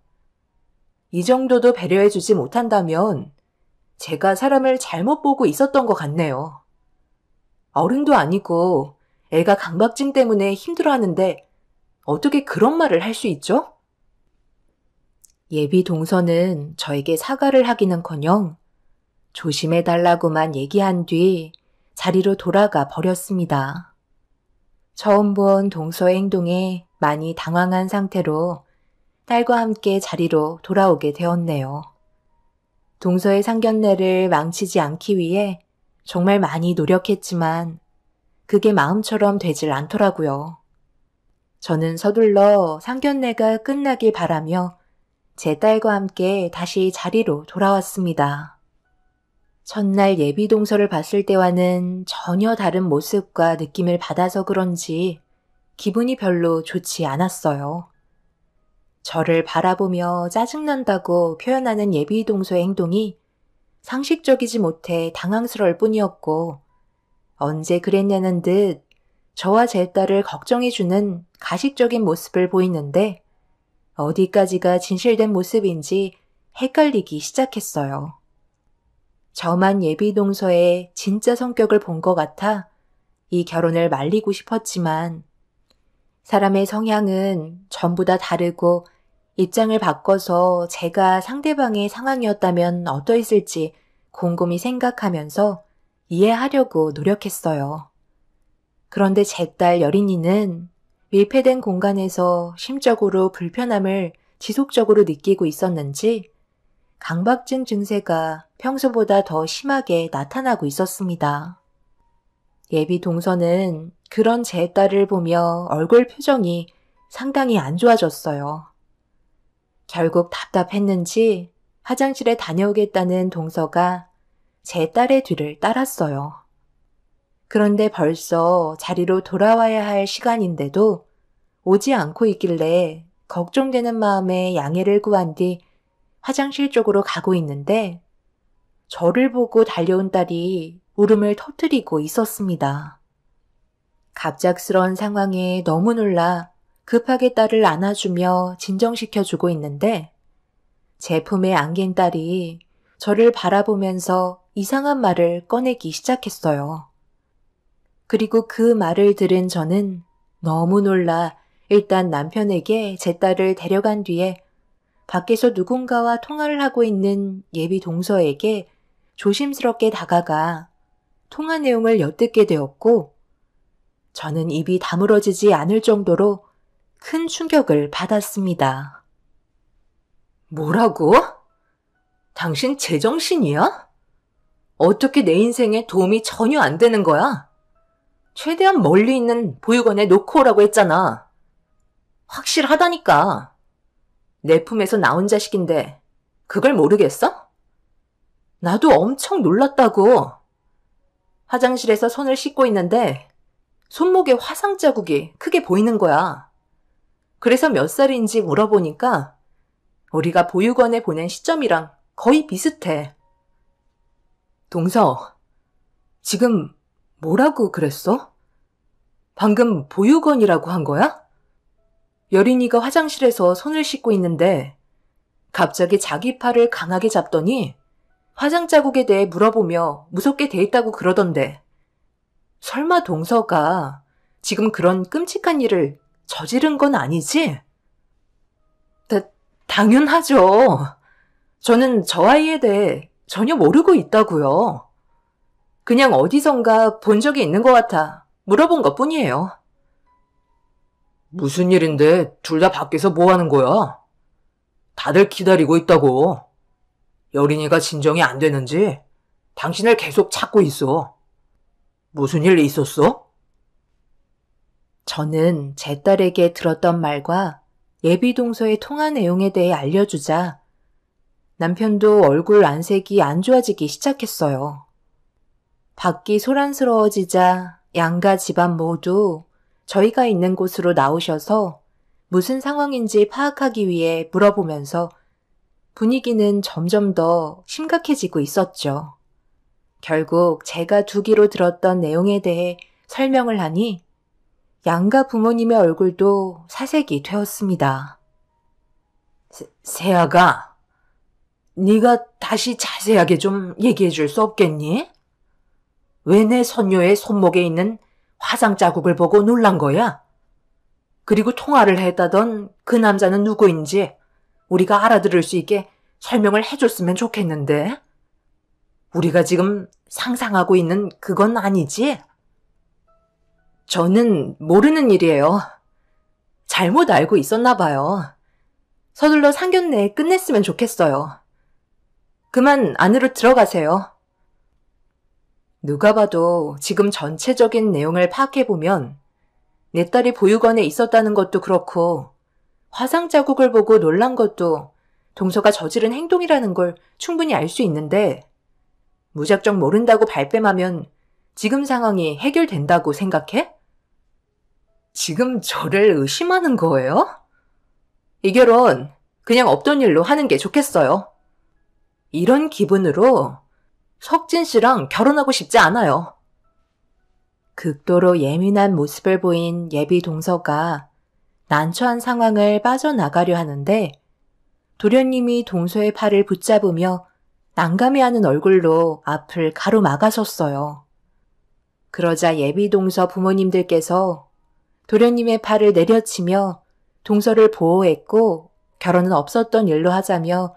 이 정도도 배려해 주지 못한다면 제가 사람을 잘못 보고 있었던 것 같네요. 어른도 아니고 애가 강박증 때문에 힘들어하는데 어떻게 그런 말을 할 수 있죠? 예비 동서는 저에게 사과를 하기는커녕 조심해달라고만 얘기한 뒤 자리로 돌아가 버렸습니다. 처음 본 동서의 행동에 많이 당황한 상태로 딸과 함께 자리로 돌아오게 되었네요. 동서의 상견례를 망치지 않기 위해 정말 많이 노력했지만 그게 마음처럼 되질 않더라고요. 저는 서둘러 상견례가 끝나길 바라며 제 딸과 함께 다시 자리로 돌아왔습니다. 첫날 예비 동서를 봤을 때와는 전혀 다른 모습과 느낌을 받아서 그런지 기분이 별로 좋지 않았어요. 저를 바라보며 짜증난다고 표현하는 예비 동서의 행동이 상식적이지 못해 당황스러울 뿐이었고 언제 그랬냐는 듯 저와 제 딸을 걱정해주는 가식적인 모습을 보이는데 어디까지가 진실된 모습인지 헷갈리기 시작했어요. 저만 예비 동서의 진짜 성격을 본 것 같아 이 결혼을 말리고 싶었지만 사람의 성향은 전부 다 다르고 입장을 바꿔서 제가 상대방의 상황이었다면 어떠했을지 곰곰이 생각하면서 이해하려고 노력했어요. 그런데 제 딸 여린이는 밀폐된 공간에서 심적으로 불편함을 지속적으로 느끼고 있었는지 강박증 증세가 평소보다 더 심하게 나타나고 있었습니다. 예비 동서는 그런 제 딸을 보며 얼굴 표정이 상당히 안 좋아졌어요. 결국 답답했는지 화장실에 다녀오겠다는 동서가 제 딸의 뒤를 따랐어요. 그런데 벌써 자리로 돌아와야 할 시간인데도 오지 않고 있길래 걱정되는 마음에 양해를 구한 뒤 화장실 쪽으로 가고 있는데 저를 보고 달려온 딸이 울음을 터뜨리고 있었습니다. 갑작스러운 상황에 너무 놀라 급하게 딸을 안아주며 진정시켜주고 있는데 제 품에 안긴 딸이 저를 바라보면서 이상한 말을 꺼내기 시작했어요. 그리고 그 말을 들은 저는 너무 놀라 일단 남편에게 제 딸을 데려간 뒤에 밖에서 누군가와 통화를 하고 있는 예비 동서에게 조심스럽게 다가가 통화 내용을 엿듣게 되었고 저는 입이 다물어지지 않을 정도로 큰 충격을 받았습니다. 뭐라고? 당신 제정신이야? 어떻게 내 인생에 도움이 전혀 안 되는 거야? 최대한 멀리 있는 보육원에 놓고 오라고 했잖아. 확실하다니까. 내 품에서 나온 자식인데 그걸 모르겠어? 나도 엄청 놀랐다고. 화장실에서 손을 씻고 있는데 손목에 화상 자국이 크게 보이는 거야. 그래서 몇 살인지 물어보니까 우리가 보육원에 보낸 시점이랑 거의 비슷해. 동서, 지금 뭐라고 그랬어? 방금 보육원이라고 한 거야? 여린이가 화장실에서 손을 씻고 있는데 갑자기 자기 팔을 강하게 잡더니 화상 자국에 대해 물어보며 무섭게 대했다고 그러던데 설마 동서가 지금 그런 끔찍한 일을 저지른 건 아니지? 당연하죠. 저는 저 아이에 대해 전혀 모르고 있다고요. 그냥 어디선가 본 적이 있는 것 같아 물어본 것 뿐이에요. 무슨 일인데 둘 다 밖에서 뭐 하는 거야? 다들 기다리고 있다고. 여린이가 진정이 안 되는지 당신을 계속 찾고 있어. 무슨 일 있었어? 저는 제 딸에게 들었던 말과 예비 동서의 통화 내용에 대해 알려주자 남편도 얼굴 안색이 안 좋아지기 시작했어요. 밖이 소란스러워지자 양가 집안 모두 저희가 있는 곳으로 나오셔서 무슨 상황인지 파악하기 위해 물어보면서 분위기는 점점 더 심각해지고 있었죠. 결국 제가 두기로 들었던 내용에 대해 설명을 하니 양가 부모님의 얼굴도 사색이 되었습니다. 세아가, 네가 다시 자세하게 좀 얘기해 줄 수 없겠니? 왜 내 손녀의 손목에 있는 화상 자국을 보고 놀란 거야? 그리고 통화를 했다던 그 남자는 누구인지 우리가 알아들을 수 있게 설명을 해줬으면 좋겠는데. 우리가 지금 상상하고 있는 그건 아니지? 저는 모르는 일이에요. 잘못 알고 있었나 봐요. 서둘러 상견례 끝냈으면 좋겠어요. 그만 안으로 들어가세요. 누가 봐도 지금 전체적인 내용을 파악해보면 내 딸이 보육원에 있었다는 것도 그렇고 화상 자국을 보고 놀란 것도 동서가 저지른 행동이라는 걸 충분히 알 수 있는데 무작정 모른다고 발뺌하면 지금 상황이 해결된다고 생각해? 지금 저를 의심하는 거예요? 이 결혼 그냥 없던 일로 하는 게 좋겠어요. 이런 기분으로 석진 씨랑 결혼하고 싶지 않아요. 극도로 예민한 모습을 보인 예비 동서가 난처한 상황을 빠져나가려 하는데 도련님이 동서의 팔을 붙잡으며 난감해하는 얼굴로 앞을 가로막아섰어요. 그러자 예비 동서 부모님들께서 도련님의 팔을 내려치며 동서를 보호했고 결혼은 없었던 일로 하자며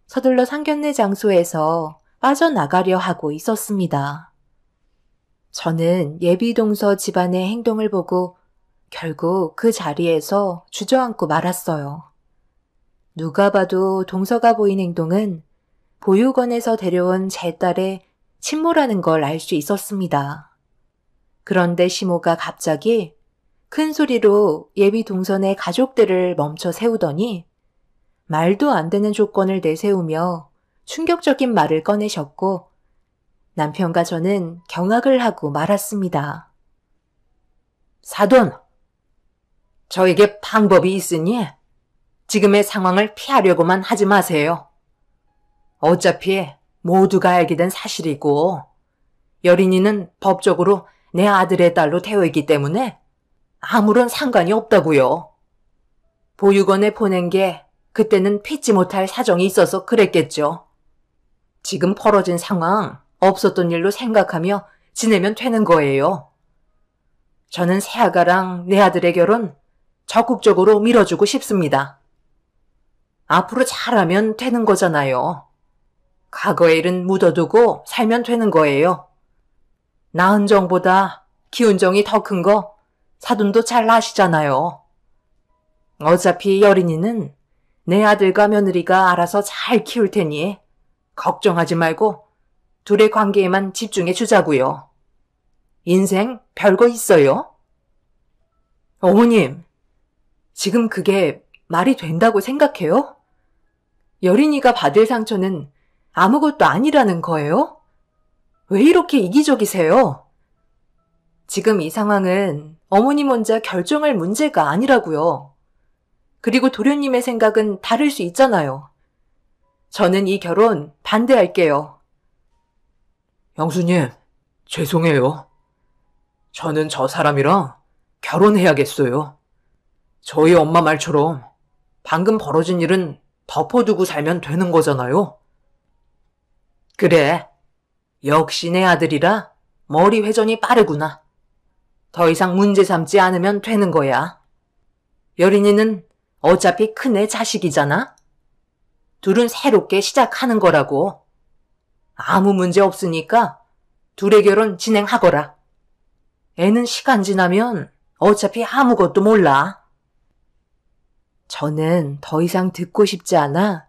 서둘러 상견례 장소에서 빠져나가려 하고 있었습니다. 저는 예비 동서 집안의 행동을 보고 결국 그 자리에서 주저앉고 말았어요. 누가 봐도 동서가 보인 행동은 보육원에서 데려온 제 딸의 친모라는 걸 알 수 있었습니다. 그런데 시모가 갑자기 큰 소리로 예비 동선의 가족들을 멈춰 세우더니 말도 안 되는 조건을 내세우며 충격적인 말을 꺼내셨고 남편과 저는 경악을 하고 말았습니다. 사돈, 저에게 방법이 있으니 지금의 상황을 피하려고만 하지 마세요. 어차피 모두가 알게 된 사실이고 여린이는 법적으로 내 아들의 딸로 되어 있기 때문에 아무런 상관이 없다고요. 보육원에 보낸 게 그때는 피치 못할 사정이 있어서 그랬겠죠. 지금 벌어진 상황 없었던 일로 생각하며 지내면 되는 거예요. 저는 새아가랑 내 아들의 결혼 적극적으로 밀어주고 싶습니다. 앞으로 잘하면 되는 거잖아요. 과거의 일은 묻어두고 살면 되는 거예요. 낳은 정보다 키운 정이 더 큰 거 사돈도 잘 아시잖아요. 어차피 여린이는 내 아들과 며느리가 알아서 잘 키울 테니 걱정하지 말고 둘의 관계에만 집중해 주자고요. 인생 별거 있어요? 어머님, 지금 그게 말이 된다고 생각해요? 여린이가 받을 상처는 아무것도 아니라는 거예요? 왜 이렇게 이기적이세요? 지금 이 상황은 어머님 혼자 결정할 문제가 아니라고요. 그리고 도련님의 생각은 다를 수 있잖아요. 저는 이 결혼 반대할게요. 형수님, 죄송해요. 저는 저 사람이랑 결혼해야겠어요. 저희 엄마 말처럼 방금 벌어진 일은 덮어두고 살면 되는 거잖아요. 그래, 역시 내 아들이라 머리 회전이 빠르구나. 더 이상 문제 삼지 않으면 되는 거야. 여린이는 어차피 큰애 자식이잖아. 둘은 새롭게 시작하는 거라고. 아무 문제 없으니까 둘의 결혼 진행하거라. 애는 시간 지나면 어차피 아무것도 몰라. 저는 더 이상 듣고 싶지 않아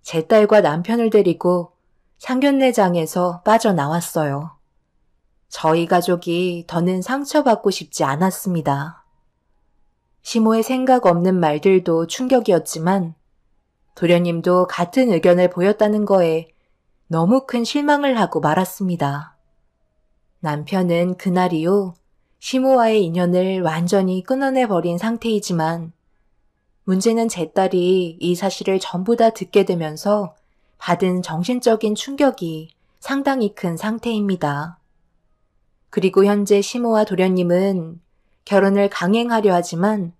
제 딸과 남편을 데리고 상견례장에서 빠져나왔어요. 저희 가족이 더는 상처받고 싶지 않았습니다. 시모의 생각 없는 말들도 충격이었지만 도련님도 같은 의견을 보였다는 거에 너무 큰 실망을 하고 말았습니다. 남편은 그날 이후 시모와의 인연을 완전히 끊어내버린 상태이지만 문제는 제 딸이 이 사실을 전부 다 듣게 되면서 받은 정신적인 충격이 상당히 큰 상태입니다. 그리고 현재 시모와 도련님은 결혼을 강행하려 하지만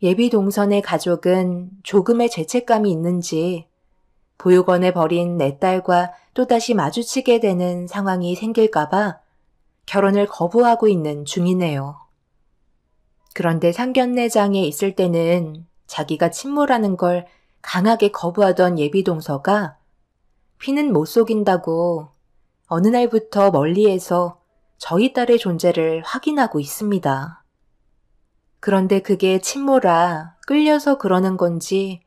예비 동선의 가족은 조금의 죄책감이 있는지 보육원에 버린 내 딸과 또다시 마주치게 되는 상황이 생길까봐 결혼을 거부하고 있는 중이네요. 그런데 상견례장에 있을 때는 자기가 친모라는 걸 강하게 거부하던 예비 동서가 피는 못 속인다고 어느 날부터 멀리에서 저희 딸의 존재를 확인하고 있습니다. 그런데 그게 친모라 끌려서 그러는 건지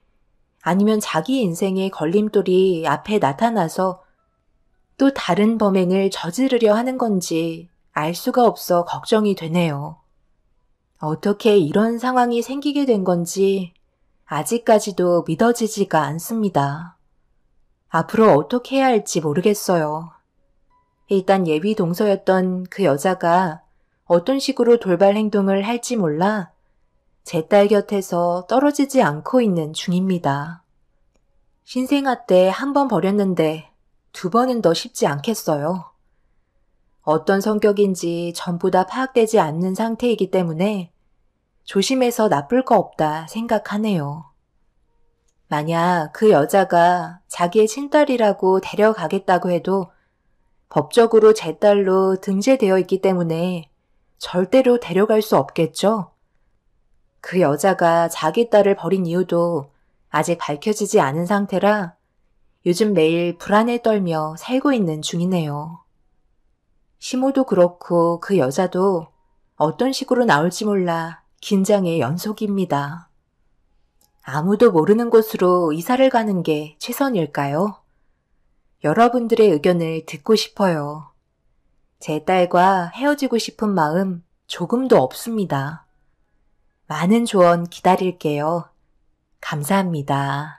아니면 자기 인생의 걸림돌이 앞에 나타나서 또 다른 범행을 저지르려 하는 건지 알 수가 없어 걱정이 되네요. 어떻게 이런 상황이 생기게 된 건지 아직까지도 믿어지지가 않습니다. 앞으로 어떻게 해야 할지 모르겠어요. 일단 예비 동서였던 그 여자가 어떤 식으로 돌발 행동을 할지 몰라 제 딸 곁에서 떨어지지 않고 있는 중입니다. 신생아 때 한 번 버렸는데 2번은 더 쉽지 않겠어요. 어떤 성격인지 전부 다 파악되지 않는 상태이기 때문에 조심해서 나쁠 거 없다 생각하네요. 만약 그 여자가 자기의 친딸이라고 데려가겠다고 해도 법적으로 제 딸로 등재되어 있기 때문에 절대로 데려갈 수 없겠죠? 그 여자가 자기 딸을 버린 이유도 아직 밝혀지지 않은 상태라 요즘 매일 불안에 떨며 살고 있는 중이네요. 시모도 그렇고 그 여자도 어떤 식으로 나올지 몰라 긴장의 연속입니다. 아무도 모르는 곳으로 이사를 가는 게 최선일까요? 여러분들의 의견을 듣고 싶어요. 제 딸과 헤어지고 싶은 마음 조금도 없습니다. 많은 조언 기다릴게요. 감사합니다.